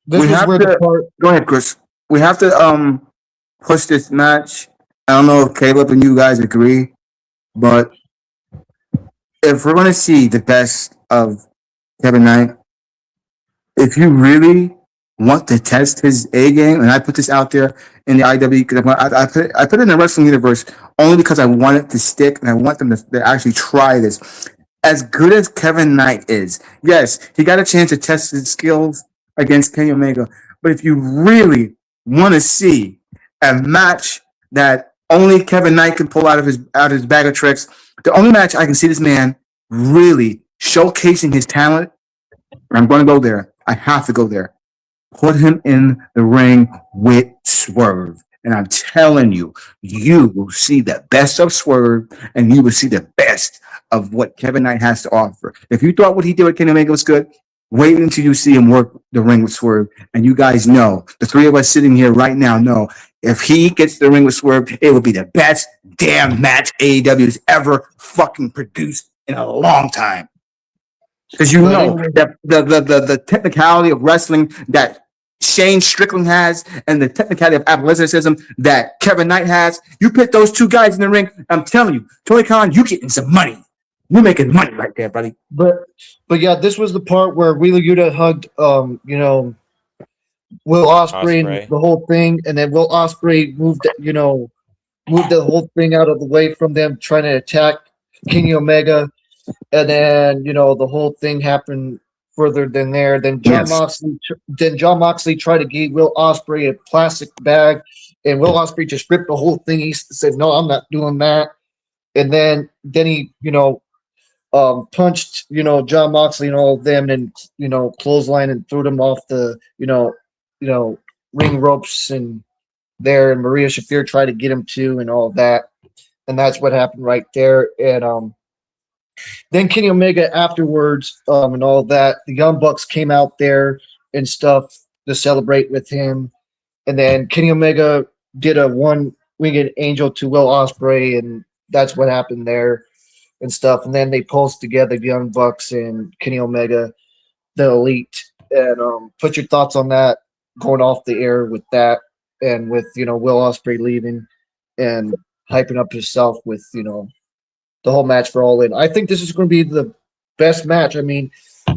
Speaker 1: this was
Speaker 2: have
Speaker 1: where the
Speaker 2: to
Speaker 1: part.
Speaker 2: go ahead, Chris. We have to push this match. I don't know if Caleb and you guys agree, but if we're gonna see the best of Kevin Knight, if you really want to test his A game, and I put this out there in the IW because I put it in the wrestling universe only because I want it to stick and I want them to actually try this. As good as Kevin Knight is, yes, he got a chance to test his skills against Kenny Omega. But if you really want to see a match that Only Kevin Knight can pull out of his bag of tricks. The only match I can see this man really showcasing his talent, and I'm going to go there. I have to go there. Put him in the ring with Swerve. And I'm telling you, you will see the best of Swerve and you will see the best of what Kevin Knight has to offer. If you thought what he did with Kenny Omega was good, wait until you see him work the ring with Swerve. And you guys know, the three of us sitting here right now know, if he gets the ring with Swerve, it will be the best damn match AEW has ever fucking produced in a long time. Because you
Speaker 1: But
Speaker 2: know
Speaker 1: anyway,
Speaker 2: that the technicality of wrestling that Shane Strickland has and the technicality of athleticism that Kevin Knight has, you put those two guys in the ring, I'm telling you, Tony Khan, you getting some money. You're making money right there, buddy.
Speaker 1: but but yeah, this was the part where Wheeler Yuta hugged Will Osprey and
Speaker 3: Osprey.
Speaker 1: the whole thing, and then Will Osprey moved the whole thing out of the way from them trying to attack Kenny Omega, and then the whole thing happened further than there.
Speaker 2: Yes.
Speaker 1: Then John Moxley tried to give Will Osprey a plastic bag, and Will Osprey just ripped the whole thing. He said, "No, I'm not doing that." And then he punched John Moxley and all of them, and clothesline and threw them off the you know ring ropes and there, and Maria Shafir tried to get him too, and all of that, and that's what happened right there. And then Kenny Omega afterwards, and all of that, the Young Bucks came out there and stuff to celebrate with him, and then Kenny Omega did a one winged angel to Will Osprey, and that's what happened there and stuff. And then they pulsed together the Young Bucks and Kenny Omega, the Elite. And put your thoughts on that going off the air with that, and with Will Osprey leaving and hyping up himself with the whole match for All In. I think this is going to be the best match. I mean,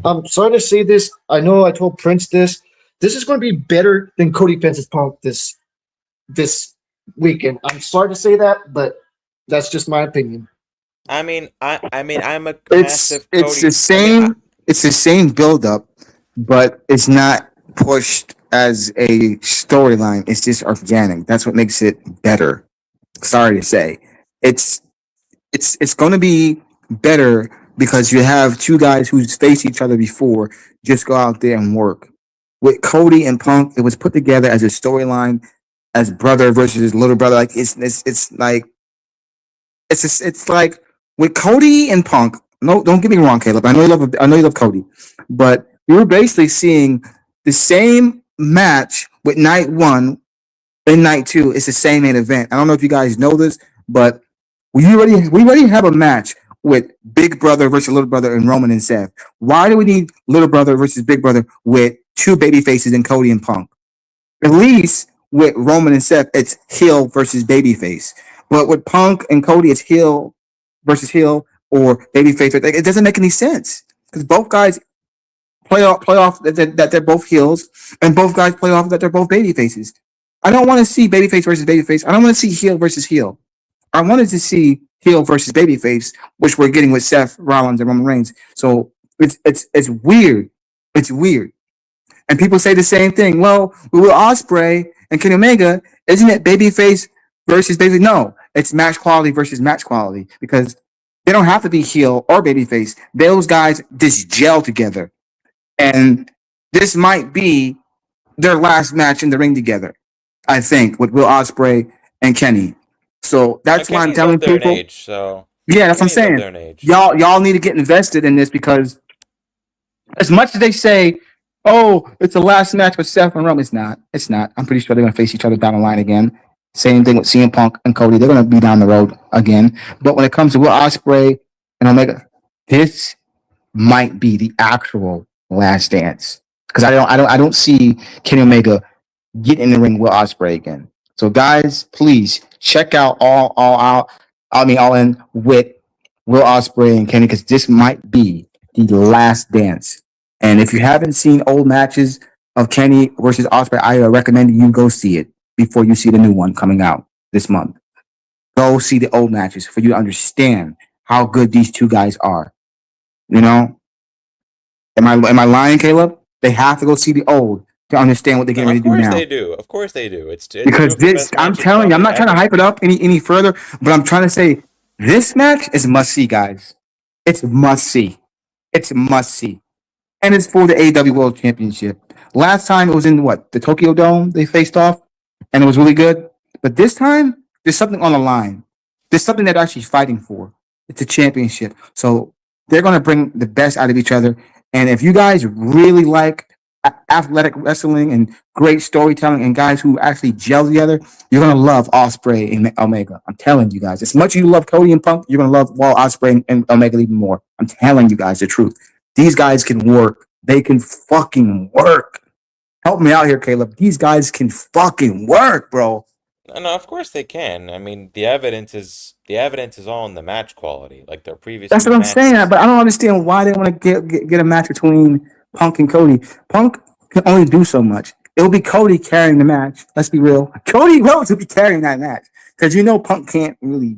Speaker 1: I'm sorry to say this. I know I told Prince this. This is going to be better than Cody Pence's Punk this weekend. I'm sorry to say that, but that's just my opinion.
Speaker 3: I mean, I'm a
Speaker 2: It's
Speaker 3: massive
Speaker 2: it's
Speaker 3: Cody.
Speaker 2: the same it's the same build up, but it's not pushed as a storyline. It's just organic. That's what makes it better. Sorry to say. It's it's going to be better because you have two guys who's faced each other before just go out there and work. With Cody and Punk, it was put together as a storyline, as brother versus little brother. Like it's like it's like with Cody and Punk. No, don't get me wrong, Caleb. I know you love Cody, but we were basically seeing the same match with night one and night two. It's the same main event. I don't know if you guys know this, but we already have a match with Big Brother versus Little Brother and Roman and Seth. Why do we need Little Brother versus Big Brother with two baby faces in Cody and Punk? At least with Roman and Seth, it's heel versus babyface. But with Punk and Cody, it's heel versus heel or babyface. It doesn't make any sense because both guys play off that they're both heels, and both guys play off that they're both baby faces. I don't want to see babyface versus babyface. I don't want to see heel versus heel. I wanted to see heel versus babyface, which we're getting with Seth Rollins and Roman Reigns. So it's weird. It's weird. And people say the same thing. Well, with Will Osprey and Kenny Omega, isn't it babyface versus baby? No, it's match quality versus match quality because they don't have to be heel or babyface. Those guys just gel together, and this might be their last match in the ring together. I think with Will Osprey and Kenny. So that's why I'm
Speaker 3: Kenny's up
Speaker 2: telling
Speaker 3: there in
Speaker 2: people.
Speaker 3: age, so
Speaker 2: Yeah, that's what I'm
Speaker 3: Kenny's up
Speaker 2: saying.
Speaker 3: there in age.
Speaker 2: Y'all need to get invested in this because as much as they say, "Oh, it's the last match with Seth and Roman," it's not. It's not. I'm pretty sure they're gonna face each other down the line again. Same thing with CM Punk and Cody. They're gonna be down the road again. But when it comes to Will Osprey and Omega, this might be the actual last dance because I don't see Kenny Omega get in the ring with Osprey again. So guys, please check out all out. I mean, all in with Will Osprey and Kenny because this might be the last dance. And if you haven't seen old matches of Kenny versus Osprey, I recommend you go see it before you see the new one coming out this month. Go see the old matches for you to understand how good these two guys are. You know, am I lying, Caleb? They have to go see the old to understand what they're
Speaker 3: No,
Speaker 2: getting ready
Speaker 3: of
Speaker 2: to do
Speaker 3: course
Speaker 2: now.
Speaker 3: they do. Of course they do. It's two
Speaker 2: Because
Speaker 3: of the
Speaker 2: this,
Speaker 3: best
Speaker 2: I'm
Speaker 3: matches
Speaker 2: telling you, I'm
Speaker 3: probably
Speaker 2: not trying to
Speaker 3: ever.
Speaker 2: hype it up any further, but I'm trying to say this match is must see, guys. It's must see. It's must see. And it's for the AEW World Championship. Last time it was in what, the Tokyo Dome they faced off, and it was really good. But this time there's something on the line. There's something that they're actually fighting for. It's a championship. So they're gonna bring the best out of each other. And if you guys really like athletic wrestling and great storytelling and guys who actually gel together, you're gonna love Osprey and Omega. I'm telling you guys. As much as you love Cody and Punk, you're gonna love Osprey and Omega even more. I'm telling you guys the truth. These guys can work. They can fucking work. Help me out here, Caleb. These guys can fucking work, bro.
Speaker 3: No, of course they can. I mean, the evidence is all in the match quality, like their previous
Speaker 2: That's
Speaker 3: few
Speaker 2: what I'm saying.
Speaker 3: matches.
Speaker 2: But I don't understand why they want to get a match between Punk and Cody. Punk can only do so much. It'll be Cody carrying the match. Let's be real. Cody Rhodes will be carrying that match because Punk can't really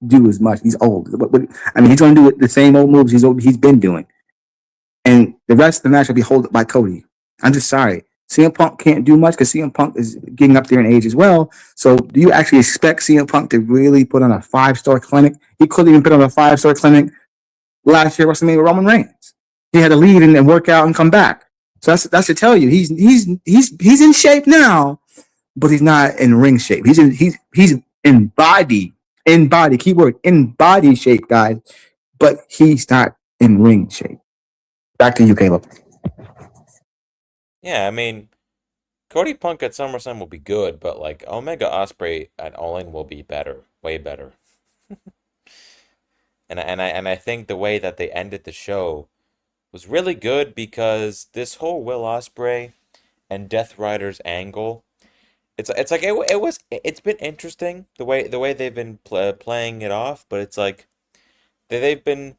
Speaker 2: do as much. He's old. I mean, he's going to do the same old moves he's been doing. And the rest of the match will be held by Cody. I'm just sorry. CM Punk can't do much because CM Punk is getting up there in age as well. So, do you actually expect CM Punk to really put on a 5-star clinic? He couldn't even put on a 5-star clinic last year WrestleMania with Roman Reigns. He had to leave and work out and come back. So that's to tell you he's in shape now, but he's not in ring shape. He's in body keyword in body shape, guys, but he's not in ring shape. Back to you, Caleb.
Speaker 3: Yeah, I mean, Cody Punk at SummerSlam will be good, but like Omega Osprey at All In will be better, way better. And I think the way that they ended the show was really good because this whole Will Osprey and Death Rider's angle, it's like it's been interesting the way they've been playing it off, but it's like they've been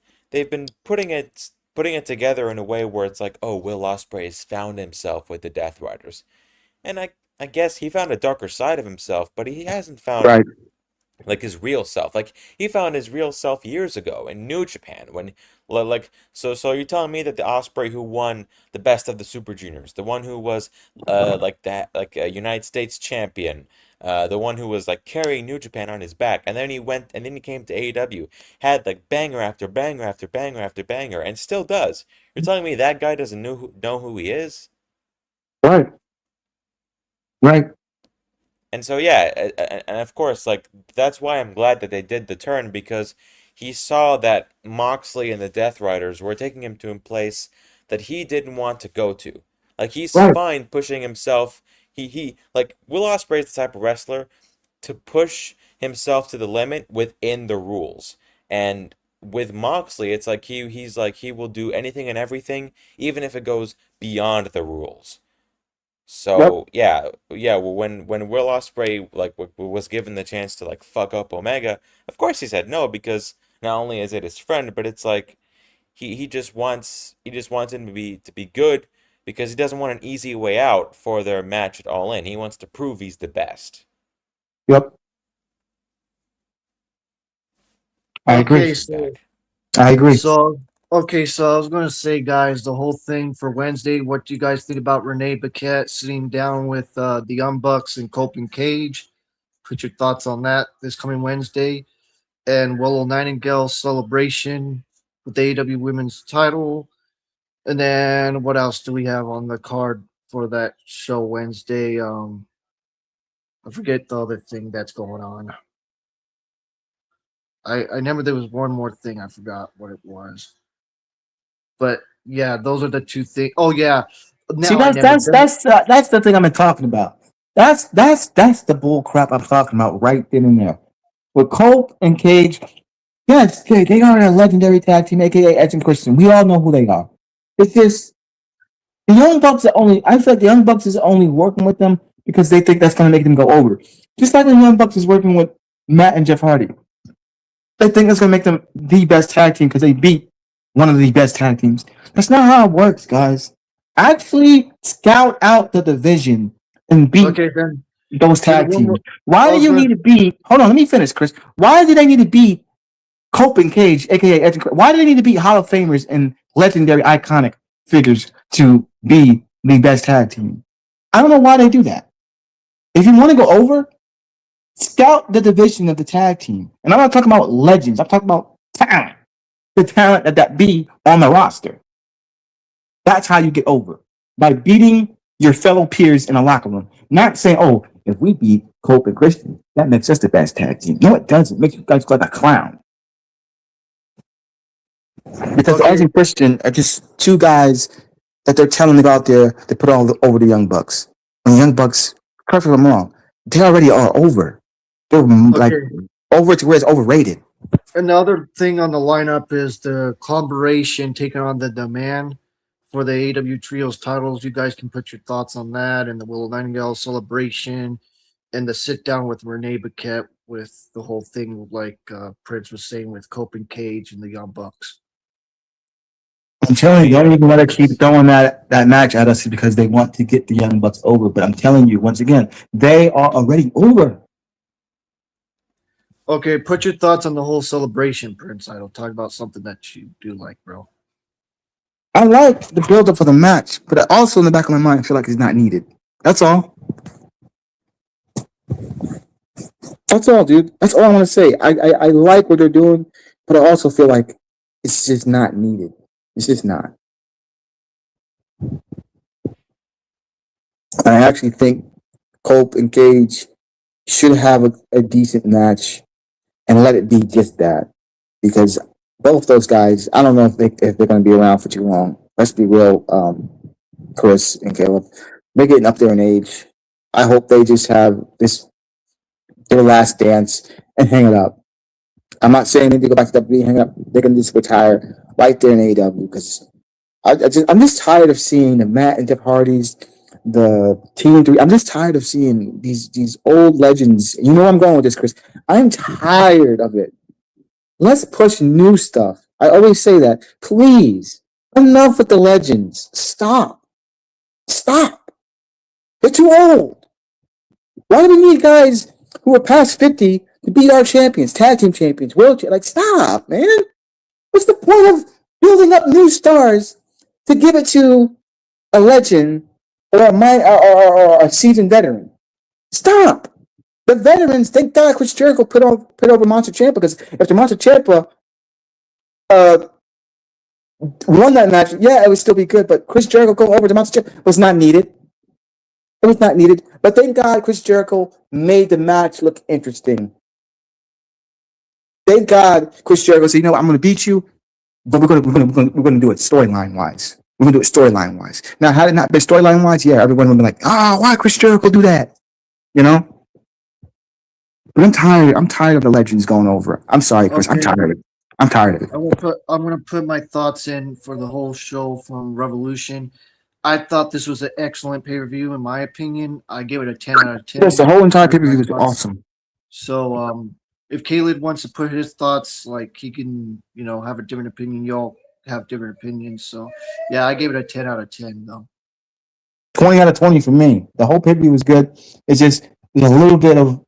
Speaker 3: putting it together in a way where it's like, oh, Will Ospreay has found himself with the Death Riders. And I guess he found a darker side of himself, but he hasn't found
Speaker 2: Right,
Speaker 3: like his real self. Like he found his real self years ago in New Japan when like so you're telling me that the Osprey who won the best of the Super Juniors, the one who was like that like a United States champion, the one who was like carrying New Japan on his back, and then he came to AEW, had like banger after banger after banger after banger, and still does. You're telling me that guy doesn't know who he is?
Speaker 2: right, right,
Speaker 3: And so yeah, and of course, like that's why I'm glad that they did the turn because he saw that Moxley and the Death Riders were taking him to a place that he didn't want to go to. Like he's
Speaker 2: right.
Speaker 3: fine pushing himself. He like Will Ospreay is the type of wrestler to push himself to the limit within the rules. And with Moxley, it's like he's like he will do anything and everything, even if it goes beyond the rules.
Speaker 2: Yep,
Speaker 3: So yeah. Well, when Will Ospreay like was given the chance to like fuck up Omega, of course he said no because not only is it his friend, but it's like he just wants him to be good because he doesn't want an easy way out for their match at All In. He wants to prove he's the best.
Speaker 2: yep. I agree.
Speaker 1: Okay,
Speaker 3: He's
Speaker 1: so
Speaker 3: back.
Speaker 2: I agree.
Speaker 1: so so I was gonna say, guys, the whole thing for Wednesday. What do you guys think about Renee Paquette sitting down with the Young Bucks and Cope Cage? Put your thoughts on that this coming Wednesday. And Willow Nightingale's celebration with the AEW Women's title. And then what else do we have on the card for that show Wednesday? I forget the other thing that's going on. I remember there was one more thing. I forgot what it was. But yeah, those are the two things. Oh yeah,
Speaker 2: See,
Speaker 1: now I remember.
Speaker 2: that's the thing I've been talking about. That's the bull crap I'm talking about right then and there. With Colt and Cage, yes, they are a legendary tag team, aka Edge and Christian. We all know who they are. It's just the Young Bucks are only. I feel like the Young Bucks is only working with them because they think that's going to make them go over. Just like the Young Bucks is working with Matt and Jeff Hardy. They think that's going to make them the best tag team because they beat one of the best tag teams. That's not how it works, guys. Actually, scout out the division and beat
Speaker 1: Okay, then
Speaker 2: those
Speaker 1: then
Speaker 2: tag
Speaker 1: one more.
Speaker 2: teams. Why
Speaker 1: I
Speaker 2: do
Speaker 1: was
Speaker 2: you
Speaker 1: gonna.
Speaker 2: need to beat? Hold on, let me finish, Chris. Why do they need to beat Cope and Cage, aka Edge and Chris? Why do they need to beat Hall of Famers and legendary iconic figures to be the best tag team? I don't know why they do that. If you want to go over, scout the division of the tag team. And I'm not talking about legends. I'm talking about talent. The talent that be on the roster. That's how you get over. By beating your fellow peers in a locker room. Not saying, oh, if we beat Cope and Christian, that makes us the best tag team. No, it doesn't. It makes you guys look like a clown. Because Edge
Speaker 1: Okay,
Speaker 2: and Christian are just two guys that they're telling to go out there to put all over the Young Bucks. And the Young Bucks, correct me if I'm wrong, they already are over. They're like
Speaker 1: okay.
Speaker 2: over to where it's overrated.
Speaker 1: Another thing on the lineup is the collaboration taking on the demand for the AW Trios titles. You guys can put your thoughts on that and the Willow Nightingale celebration and the sit down with Renee Paquette with the whole thing, like Prince was saying with Cope and Cage and the Young Bucks.
Speaker 2: I'm telling you, the only reason why they keep throwing that match at us is because they want to get the Young Bucks over. But I'm telling you, once again, they are already over.
Speaker 1: Okay, put your thoughts on the whole celebration, Prince. I'll talk about something that you do like, bro.
Speaker 2: I like the build up for the match, but I also in the back of my mind I feel like it's not needed. That's all. That's all, dude. That's all I want to say. I like what they're doing, but I also feel like it's just not needed. It's just not. I actually think Cope and Cage should have a decent match and let it be just that. Because both those guys, I don't know if they're going to be around for too long. Let's be real, Chris and Caleb. They're getting up there in age. I hope they just have this their last dance and hang it up. I'm not saying they need to go back to WWE, hang it up. They can just retire right there in AEW because I'm just tired of seeing the Matt and Jeff Hardys, the Team Three. I'm just tired of seeing these old legends. You know where I'm going with this, Chris. I'm tired of it. Let's push new stuff. I always say that. Please, enough with the legends. Stop. Stop. They're too old. Why do we need guys who are past 50 to beat our champions, tag team champions, world champions? Like, stop, man. What's the point of building up new stars to give it to a legend or or a seasoned veteran? Stop. The veterans, thank God Chris Jericho put over Monster Ciampa because if the Monster Ciampa uh, won that match, yeah, it would still be good. But Chris Jericho going over to Monster Ciampa was not needed. It was not needed. But thank God Chris Jericho made the match look interesting. Thank God Chris Jericho said, you know what, I'm going to beat you, but we're gonna do it storyline wise. We're gonna do it storyline wise. Now, had it not been storyline wise, yeah, everyone would be like, why Chris Jericho do that? You know? But I'm tired. I'm tired of the legends going over. I'm sorry, Chris. I'm
Speaker 1: Okay,
Speaker 2: tired of it. I'm tired of it.
Speaker 1: I'm gonna put my thoughts in for the whole show from Revolution. I thought this was an excellent pay per view, in my opinion. I give it a 10 out of
Speaker 2: Yes,
Speaker 1: 10.
Speaker 2: the whole entire
Speaker 1: With
Speaker 2: pay per
Speaker 1: my
Speaker 2: view was
Speaker 1: thoughts.
Speaker 2: awesome.
Speaker 1: So, if Khaled wants to put his thoughts, like he can, have a different opinion. Y'all have different opinions. So, yeah, I gave it a 10 out of 10, though.
Speaker 2: 20 out of 20 for me. The whole pay per view was good. It's just there's a little bit of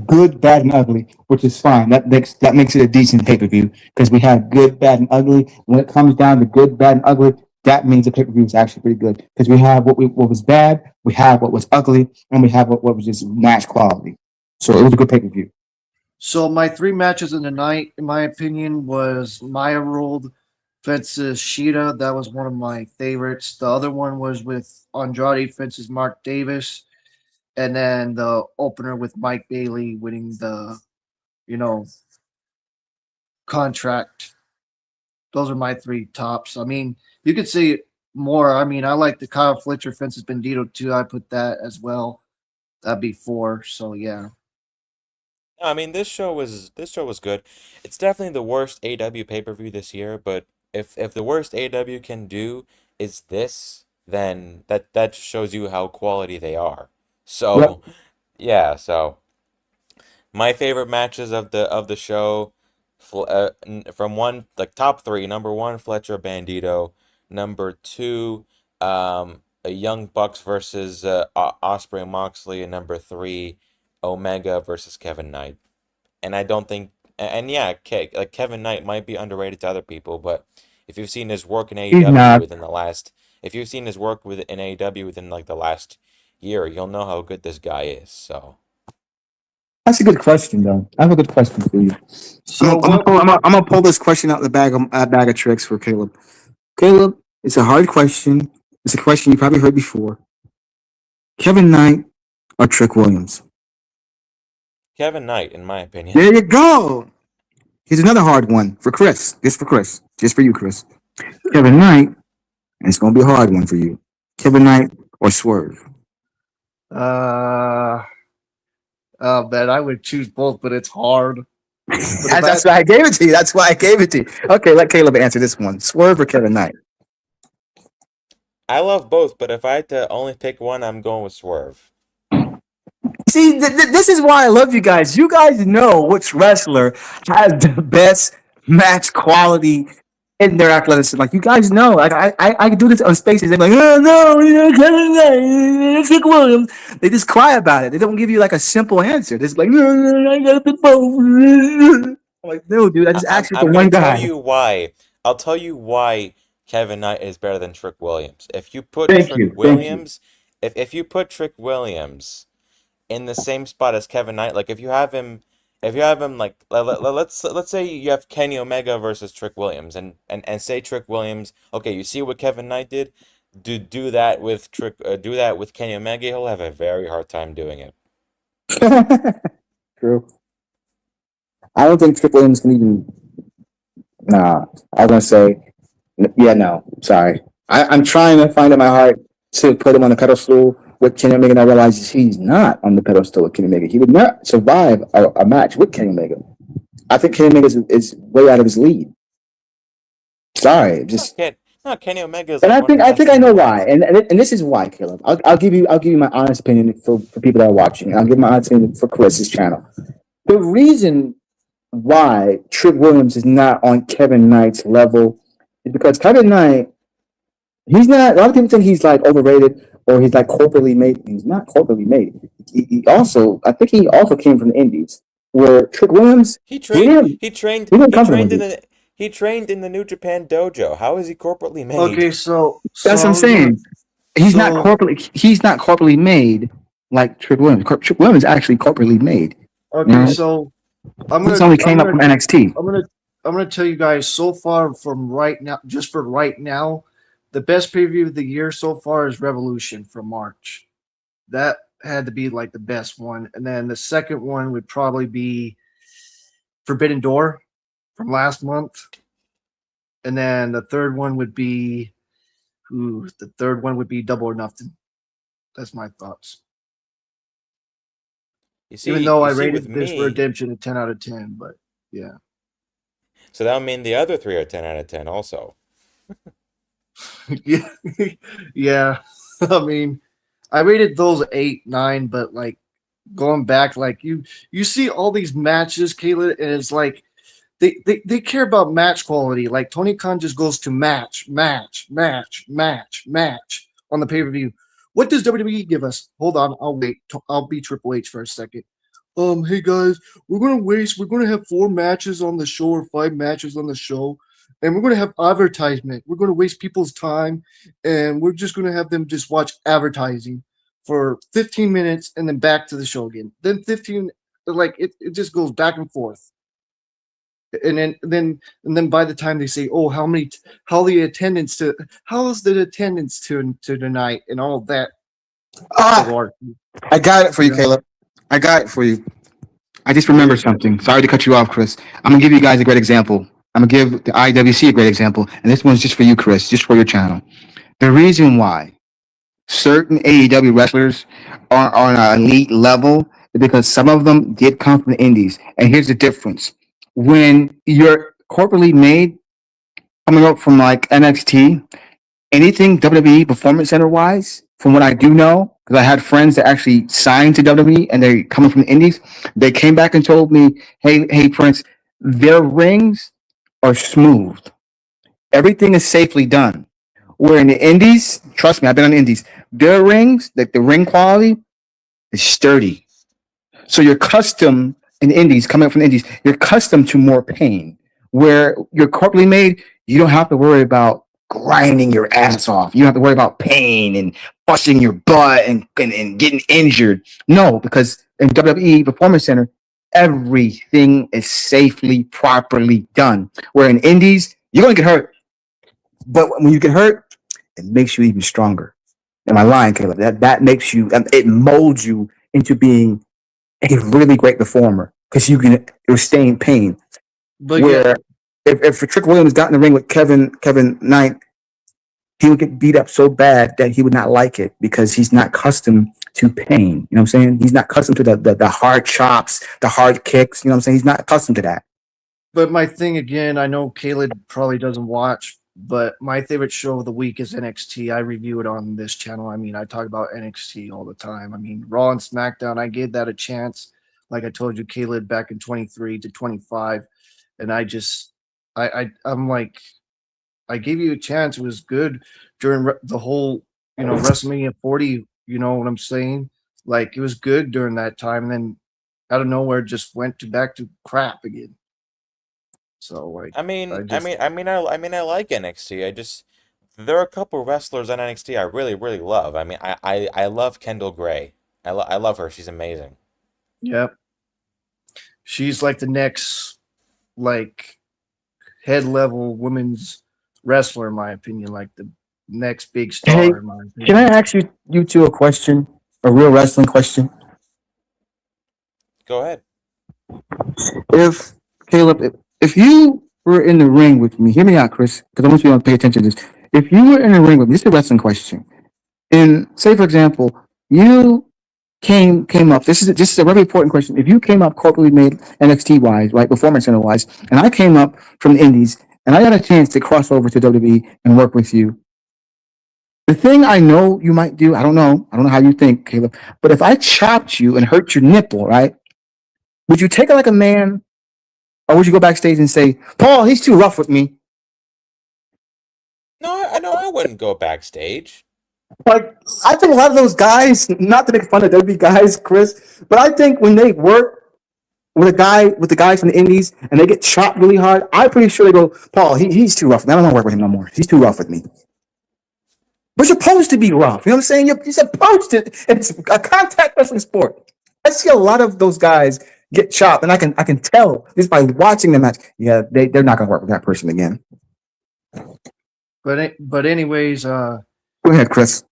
Speaker 2: good, bad, and ugly, which is fine. That makes it a decent pay per view because we have good, bad, and ugly. When it comes down to good, bad, and ugly, that means the pay per view is actually pretty good because we have what was bad, we have what was ugly, and we have what was just match quality. So it was a good pay per view.
Speaker 1: So, my three matches in the night, in my opinion, was Maya Ruled versus Sheeta. That was one of my favorites. The other one was with Andrade versus Mark Davis. And then the opener with Mike Bailey winning the, you know, contract. Those are my three tops. I mean, you could say more. I mean, I like the Kyle Fletcher Fences Bandito too. I put that as well. That'd be four. So yeah.
Speaker 3: I mean, this show was good. It's definitely the worst AW pay-per-view this year, but if the worst AW can do is this, then that just shows you how quality they are.
Speaker 2: Yep.
Speaker 3: So, yeah, so my favorite matches of the show, from one like top three. Number one, Fletcher Bandito. Number two, a Young Bucks versus Osprey and Moxley, and number three, Omega versus Kevin Knight. And I don't think, and yeah, like Kevin Knight might be underrated to other people, but if you've seen his work in
Speaker 2: He's
Speaker 3: AEW
Speaker 2: not.
Speaker 3: within the last if you've seen his work with in AEW within like the last year, you'll know how good this guy is. So
Speaker 2: That's a good question, though. I have a good question for you.
Speaker 1: So what?
Speaker 2: I'm gonna pull this question out the bag of tricks for Caleb. Caleb, it's a hard question. It's a question you probably heard before. Kevin Knight or Trick Williams?
Speaker 3: Kevin Knight, in my opinion.
Speaker 2: There you go. Here's another hard one for Chris. Just for Chris. Just for you, Chris. Kevin Knight, and it's gonna be a hard one for you. Kevin Knight or Swerve?
Speaker 1: Uh, oh man, I would choose both, but it's hard. But if
Speaker 2: That's why I gave it to you. That's why I gave it to you. Okay, let Caleb answer this one. Swerve or Kevin Knight?
Speaker 3: I love both, but if I had to only pick one, I'm going with Swerve.
Speaker 2: See, this is why I love you guys. You guys know which wrestler has the best match quality in their athleticism. Like you guys know, like I do this on spaces. They're like, oh no, Kevin Knight, Rick Williams. They just cry about it. They don't give you like a simple answer. They're just like, no, I gotta pick both. I'm like, no, dude, I just asked you for
Speaker 3: I'm
Speaker 2: one
Speaker 3: gonna tell
Speaker 2: guy.
Speaker 3: you why. I'll tell you why Kevin Knight is better than Trick Williams. If you put
Speaker 2: Thank
Speaker 3: Trick
Speaker 2: you, thank you.
Speaker 3: Williams, if you put Trick Williams in the same spot as Kevin Knight, like if you have him like let's say you have Kenny Omega versus Trick Williams, and say Trick Williams, okay, you see what Kevin Knight did, do that with do that with Kenny Omega, he'll have a very hard time doing it.
Speaker 2: True. I don't think Trick Williams can even. Nah, I was gonna say, yeah, no, sorry. I'm trying to find in my heart to put him on the pedestal with Kenny Omega, and I realize he's not on the pedestal with Kenny Omega. He would not survive a match with Kenny Omega. I think Kenny Omega is way out of his league. Sorry, just.
Speaker 3: No, Kenny Omega is
Speaker 2: And
Speaker 3: like one of the
Speaker 2: I
Speaker 3: best
Speaker 2: think I
Speaker 3: in the
Speaker 2: know
Speaker 3: world.
Speaker 2: why, and this is why, Caleb. I'll give you my honest opinion for people that are watching. I'll give my honest opinion for Chris's channel. The reason why Trick Williams is not on Kevin Knight's level is because Kevin Knight, he's not. A lot of people think he's like overrated or he's like corporately made. He's not corporately made. I think he also came from the Indies. Where Trick Williams,
Speaker 3: He
Speaker 2: he
Speaker 3: trained.
Speaker 2: didn't,
Speaker 3: He trained.
Speaker 2: he didn't
Speaker 3: He
Speaker 2: come from the
Speaker 3: trained in
Speaker 2: Indies.
Speaker 3: the. He trained in the New Japan dojo. How is he corporately
Speaker 1: Okay,
Speaker 3: made?
Speaker 2: That's what I'm saying.
Speaker 1: So
Speaker 2: He's not corporately made like Trick Williams. Trick Williams is actually corporately made. You
Speaker 1: okay,
Speaker 2: know?
Speaker 1: so I'm
Speaker 2: He's
Speaker 1: gonna
Speaker 2: only
Speaker 1: I'm
Speaker 2: came up
Speaker 1: gonna
Speaker 2: from NXT.
Speaker 1: I'm gonna tell you guys so far from right now, just for right now, the best preview of the year so far is Revolution from March. That had to be like the best one, and then the second one would probably be Forbidden Door from last month, and then the third one would be Double or Nothing. That's my thoughts. Even though
Speaker 3: You
Speaker 1: I
Speaker 3: see, with
Speaker 1: rated this
Speaker 3: me,
Speaker 1: Redemption a 10 out of 10, but yeah.
Speaker 3: so that would mean the other three are 10 out of 10 also.
Speaker 1: Yeah. Yeah. I mean, I rated those 8, 9, but like going back, like you see all these matches, Kayla, and it's like they care about match quality. Like Tony Khan just goes to match on the pay-per-view. What does WWE give us? Hold on, I'll wait. I'll be Triple H for a second. Hey guys, we're gonna have 4 matches on the show or 5 matches on the show, and we're gonna have advertisement. We're gonna waste people's time, and we're just gonna have them just watch advertising for 15 minutes and then back to the show again. Then 15, like it just goes back and forth. And then by the time they say, oh, how's the attendance to tonight and all that
Speaker 2: Ah,
Speaker 1: malarkey.
Speaker 2: I got it for you,
Speaker 1: Yeah.
Speaker 2: Caleb. I got it for you. I just remembered something. Sorry to cut you off, Chris. I'm gonna give you guys a great example. I'm gonna give the IWC a great example, and this one's just for you, Chris, just for your channel. The reason why certain AEW wrestlers are on an elite level is because some of them did come from the indies. And here's the difference. When you're corporately made, coming up from like NXT, anything WWE Performance Center wise, from what I do know, because I had friends that actually signed to WWE and they're coming from the indies, they came back and told me, hey, Prince, their rings are smooth. Everything is safely done. Where in the indies, trust me, I've been on the indies, their rings, like the ring quality, is sturdy. So you're custom in the indies, coming up from the indies, you're accustomed to more pain. Where you're corporately made, you don't have to worry about grinding your ass off. You don't have to worry about pain and busting your butt and getting injured. No, because in WWE Performance Center, everything is safely, properly done. Where in indies, you're gonna get hurt, but when you get hurt, it makes you even stronger. Am I lying, Caleb? That makes you. It molds you into being a really great performer because you can withstand pain.
Speaker 1: But yeah,
Speaker 2: Where if Trick Williams got in the ring with Kevin Knight, he would get beat up so bad that he would not like it because he's not accustomed to pain. You know what I'm saying? He's not accustomed to the hard chops, the hard kicks. You know what I'm saying? He's not accustomed to that.
Speaker 1: but my thing again, I know Caleb probably doesn't watch, but my favorite show of the week is NXT. I review it on this channel. I mean, I talk about NXT all the time. I mean, Raw and SmackDown, I gave that a chance. Like I told you, Caleb, back in 23 to 25. And I just, I'm like, I gave you a chance. It was good during the whole, WrestleMania 40. You know what I'm saying? Like it was good during that time, and then out of nowhere, just went to back to crap again. So like,
Speaker 3: I
Speaker 1: I
Speaker 3: mean, I
Speaker 1: just
Speaker 3: mean, I mean, I mean, I like NXT. I just there are a couple wrestlers on NXT I really, really love. I mean, I love Kendall Gray. I love her. She's amazing.
Speaker 1: yep. She's like the next like head level women's wrestler, in my opinion. Like the next big
Speaker 2: Hey,
Speaker 1: star, in my
Speaker 2: can I
Speaker 1: opinion.
Speaker 2: ask you two a question, a real wrestling question?
Speaker 3: Go ahead.
Speaker 2: If Caleb, if you were in the ring with me, hear me out, Chris, because I want you to pay attention to this. If you were in the ring with me, this is a wrestling question. And say, for example, you came up. This is a very important question. If you came up corporately made NXT wise, right, performance center wise, and I came up from the Indies, and I got a chance to cross over to WWE and work with you. The thing I know you might do, I don't know how you think, Caleb, but if I chopped you and hurt your nipple, right, would you take it like a man, or would you go backstage and say, Paul, he's too rough with me?
Speaker 3: No, I know I wouldn't go backstage.
Speaker 2: Like, I think a lot of those guys, not to make fun of WWE guys, Chris, but I think when they work with the guys from the Indies and they get chopped really hard, I'm pretty sure they go, Paul, he's too rough. I don't want to work with him no more. He's too rough with me. We're supposed to be rough. You know what I'm saying? You're supposed to. It's a contact wrestling sport. I see a lot of those guys get chopped, and I can tell just by watching the match. Yeah, they're not going to work with that person again.
Speaker 1: But anyways,
Speaker 2: Go ahead, Chris.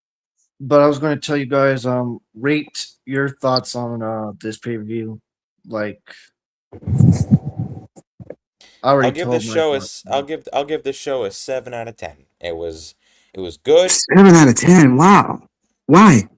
Speaker 1: but I was going to tell you guys, rate your thoughts on this pay per view. Like I
Speaker 3: I'll
Speaker 1: already
Speaker 3: give this
Speaker 1: told my
Speaker 3: show a
Speaker 1: thoughts.
Speaker 3: s- I'll give this show a 7 out of 10. It was good.
Speaker 2: 7 out of 10. Wow. Why?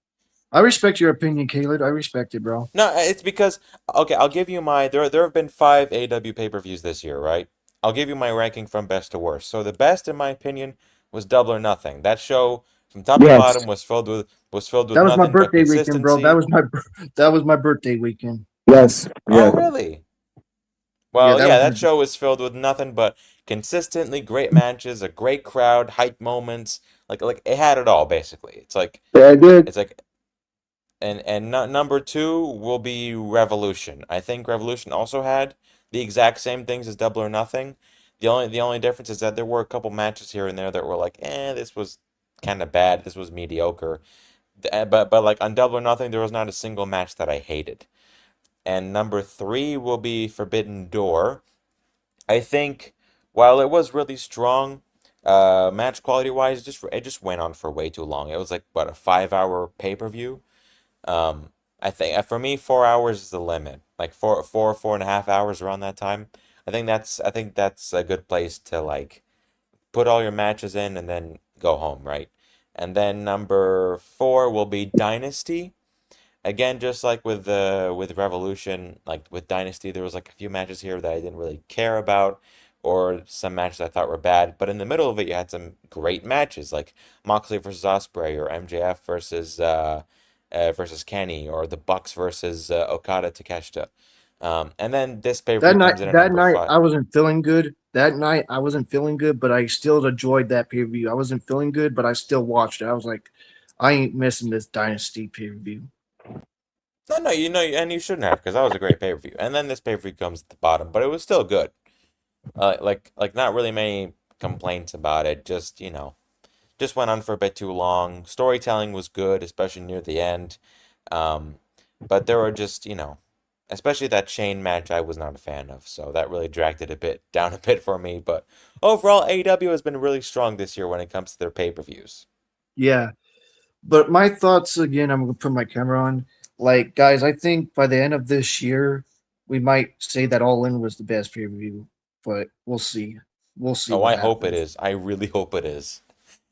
Speaker 1: I respect your opinion, Caleb. I respect it, bro.
Speaker 3: No, it's because okay, I'll give you my there have been 5 AW pay-per-views this year, right? I'll give you my ranking from best to worst. So the best in my opinion was Double or Nothing. That show from top to
Speaker 2: Yes.
Speaker 3: bottom was filled with
Speaker 1: That was my
Speaker 3: nothing but
Speaker 1: birthday weekend, bro.
Speaker 3: consistency.
Speaker 1: That was my birthday weekend.
Speaker 2: Yes.
Speaker 3: Oh,
Speaker 2: Yes.
Speaker 3: really?
Speaker 1: Yeah,
Speaker 3: Well,
Speaker 1: that
Speaker 3: yeah,
Speaker 1: was my.
Speaker 3: that show was filled with nothing but consistently great matches, a great crowd, hype moments. Like it had it all basically.
Speaker 2: Yeah, I did.
Speaker 3: It's like and number two will be Revolution. I think Revolution also had the exact same things as Double or Nothing. The only difference is that there were a couple matches here and there that were like, this was kind of bad. This was mediocre. But like on Double or Nothing, there was not a single match that I hated. And number three will be Forbidden Door. I think while it was really strong, match quality wise, it just went on for way too long. It was like what, a 5 hour pay-per-view. I think for me, 4 hours is the limit. Like 4.5 hours around that time. I think that's a good place to like put all your matches in and then go home, right? And then number four will be Dynasty. Again, just like with Revolution, like with Dynasty, there was like a few matches here that I didn't really care about, or some matches I thought were bad. But in the middle of it, you had some great matches, like Moxley versus Osprey, or MJF versus Kenny, or the Bucks versus Okada Takeshita. And then this pay per view comes in at
Speaker 1: That
Speaker 3: number
Speaker 1: night
Speaker 3: five.
Speaker 1: I wasn't feeling good. That night I wasn't feeling good, but I still enjoyed that pay per view. I wasn't feeling good, but I still watched it. I was like, I ain't missing this Dynasty pay per view.
Speaker 3: No, and you shouldn't have because that was a great pay per view. And then this pay per view comes at the bottom, but it was still good. Like not really many. complaints about it. Just, just went on for a bit too long. Storytelling was good, especially near the end. Um, but there were just, especially that chain match I was not a fan of. So that really dragged it a bit down a bit for me. But overall, AEW has been really strong this year when it comes to their pay-per-views.
Speaker 1: Yeah. But my thoughts again, I'm gonna put my camera on. Like, guys, I think by the end of this year, we might say that All In was the best pay per view. But we'll see. We'll see
Speaker 3: Oh,
Speaker 1: what
Speaker 3: I hope it
Speaker 1: happens.
Speaker 3: is. I really hope it is.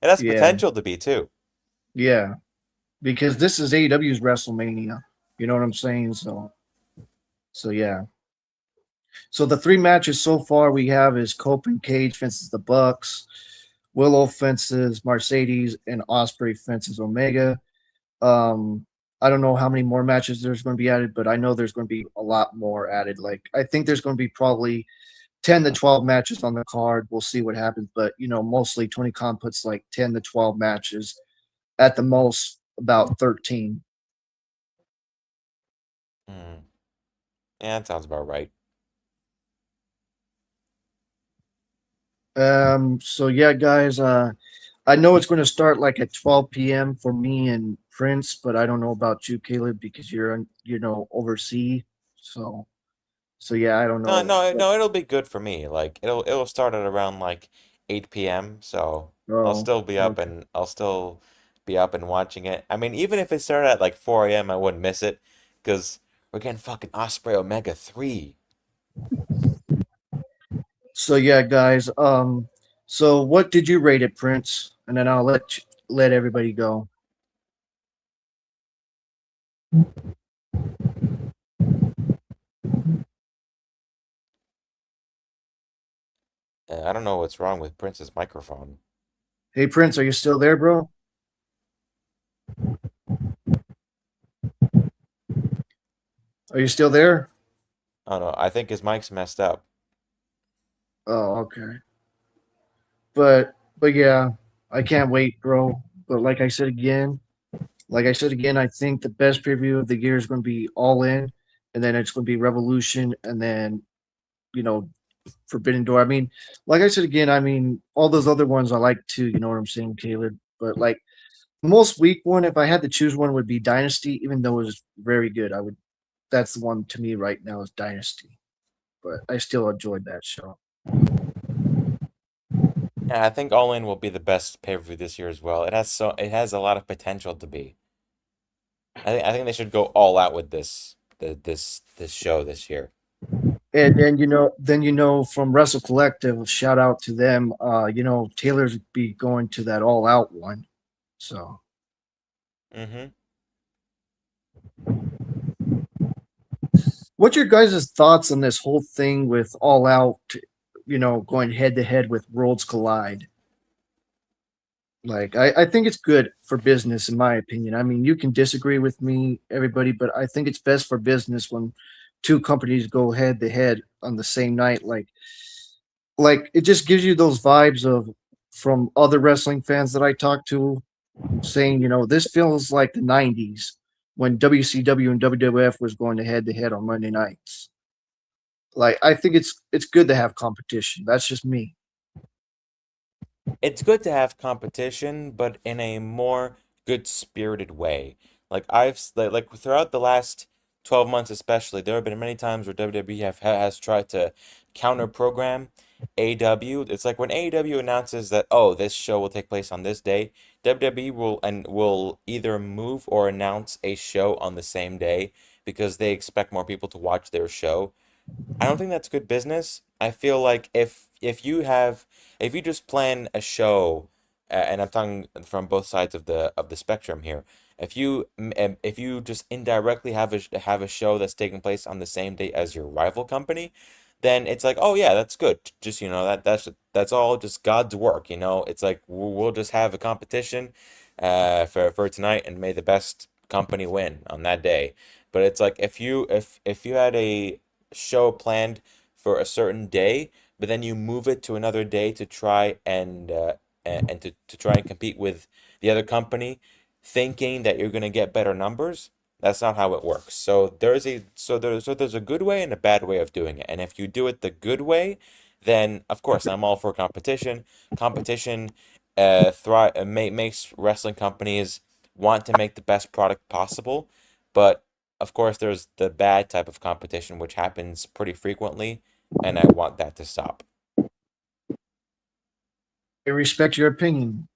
Speaker 3: It has
Speaker 1: Yeah,
Speaker 3: potential to be too.
Speaker 1: yeah. Because this is AEW's WrestleMania. You know what I'm saying? So yeah. So the three matches so far we have is Cope and Cage fences the Bucks, Willow fences Mercedes, and Osprey fences Omega. Um, I don't know how many more matches there's going to be added, but I know there's going to be a lot more added. Like I think there's going to be probably 10 to 12 matches on the card. We'll see what happens, but mostly Tony Khan puts like 10 to 12 matches at the most, about 13.
Speaker 3: Hmm. Yeah, that sounds about right.
Speaker 1: So yeah, guys, I know it's going to start like at 12 p.m. for me and Prince, but I don't know about you, Caleb, because you're overseas. So so yeah, I don't
Speaker 3: No,
Speaker 1: know.
Speaker 3: no, no, it'll be good for me. Like it'll start at around like 8 p.m. So
Speaker 1: Oh, okay.
Speaker 3: I'll still be up and watching it. I mean, even if it started at like 4 a.m., I wouldn't miss it because we're getting fucking Osprey Omega 3.
Speaker 1: So yeah, guys. So what did you rate it, Prince? And then I'll let everybody go.
Speaker 3: I don't know what's wrong with Prince's microphone.
Speaker 1: Hey, Prince, are you still there, bro? Are you still there?
Speaker 3: I don't know. I think his mic's messed up.
Speaker 1: Oh, okay. But yeah, I can't wait, bro. But like I said again, I think the best preview of the year is going to be All In, and then it's going to be Revolution, and then you know Forbidden Door. I mean, like I said again, I mean all those other ones I like too. You know what I'm saying, Caleb? But like the most weak one, if I had to choose one, would be Dynasty. Even though it was very good, I would. That's the one to me right now is Dynasty. But I still enjoyed that show.
Speaker 3: Yeah, I think All In will be the best pay-per-view this year as well. It has a lot of potential to be. I think they should go all out with this show this year.
Speaker 1: And then from Wrestle Collective, shout out to them. Taylor's be going to that All Out one. So,
Speaker 3: Mm-hmm.
Speaker 1: what's your guys' thoughts on this whole thing with All Out? Going head to head with Worlds Collide. Like, I think it's good for business, in my opinion. I mean, you can disagree with me, everybody, but I think it's best for business when two companies go head to head on the same night. Like it just gives you those vibes of from other wrestling fans that I talk to saying, this feels like the '90s when WCW and WWF was going to head on Monday nights. Like I think it's good to have competition. That's just me.
Speaker 3: It's good to have competition, but in a more good-spirited way. Like throughout the last 12 months especially, there have been many times where WWE has tried to counter program AEW. It's like when AEW announces that, oh, this show will take place on this day, WWE will either move or announce a show on the same day because they expect more people to watch their show. I don't think that's good business. I feel like if you just plan a show, and I'm talking from both sides of the spectrum here. If you just indirectly have a show that's taking place on the same day as your rival company, then it's like, oh yeah, that's good. Just that's all just God's work. It's like we'll just have a competition, for tonight, and may the best company win on that day. But it's like if you had a show planned for a certain day, but then you move it to another day to try and to try and compete with the other company, thinking that you're gonna get better numbers. That's not how it works. So there's a good way and a bad way of doing it. And if you do it the good way, then of course I'm all for competition. Competition makes wrestling companies want to make the best product possible, but of course there's the bad type of competition which happens pretty frequently, and I want that to stop.
Speaker 1: I respect your opinion.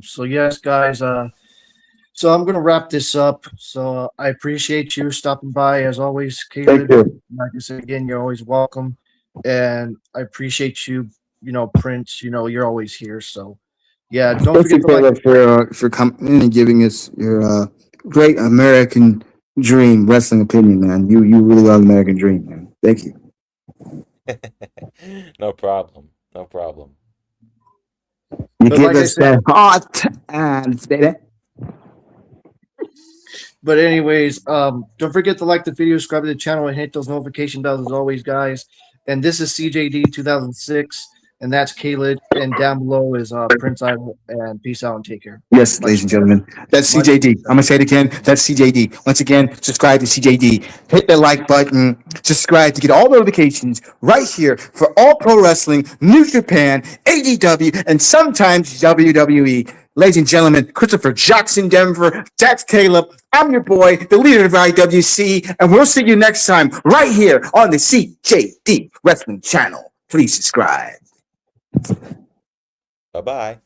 Speaker 1: So yes, guys. So I'm gonna wrap this up. So I appreciate you stopping by as always,
Speaker 2: Thank
Speaker 1: Caleb.
Speaker 2: you.
Speaker 1: Like I said again, you're always welcome, and I appreciate you. You know, Prince. You know, you're always here. So yeah, don't
Speaker 2: Thank
Speaker 1: forget
Speaker 2: you,
Speaker 1: to like.
Speaker 2: Caleb, for coming and giving us your great American dream wrestling opinion, man. You really are the American dream, man. Thank you.
Speaker 3: No problem. No problem.
Speaker 2: You
Speaker 1: But
Speaker 2: give
Speaker 1: like I
Speaker 2: us
Speaker 1: said,
Speaker 2: that hot and baby.
Speaker 1: but anyways, don't forget to like the video, subscribe to the channel, and hit those notification bells as always, guys. And this is CJD 2006, and that's Caleb. And down below is Prince Idol. And peace out and take care.
Speaker 2: Yes,
Speaker 1: Much,
Speaker 2: ladies and gentlemen, that's
Speaker 1: much
Speaker 2: CJD. I'm gonna say it again. That's CJD. Once again, subscribe to CJD. Hit the like button. Subscribe to get all notifications right here for all pro wrestling, New Japan, AEW, and sometimes WWE. Ladies and gentlemen, Christopher Jackson, Denver. That's Caleb. I'm your boy, the leader of IWC, and we'll see you next time right here on the CJD Wrestling Channel. Please subscribe.
Speaker 3: Bye bye.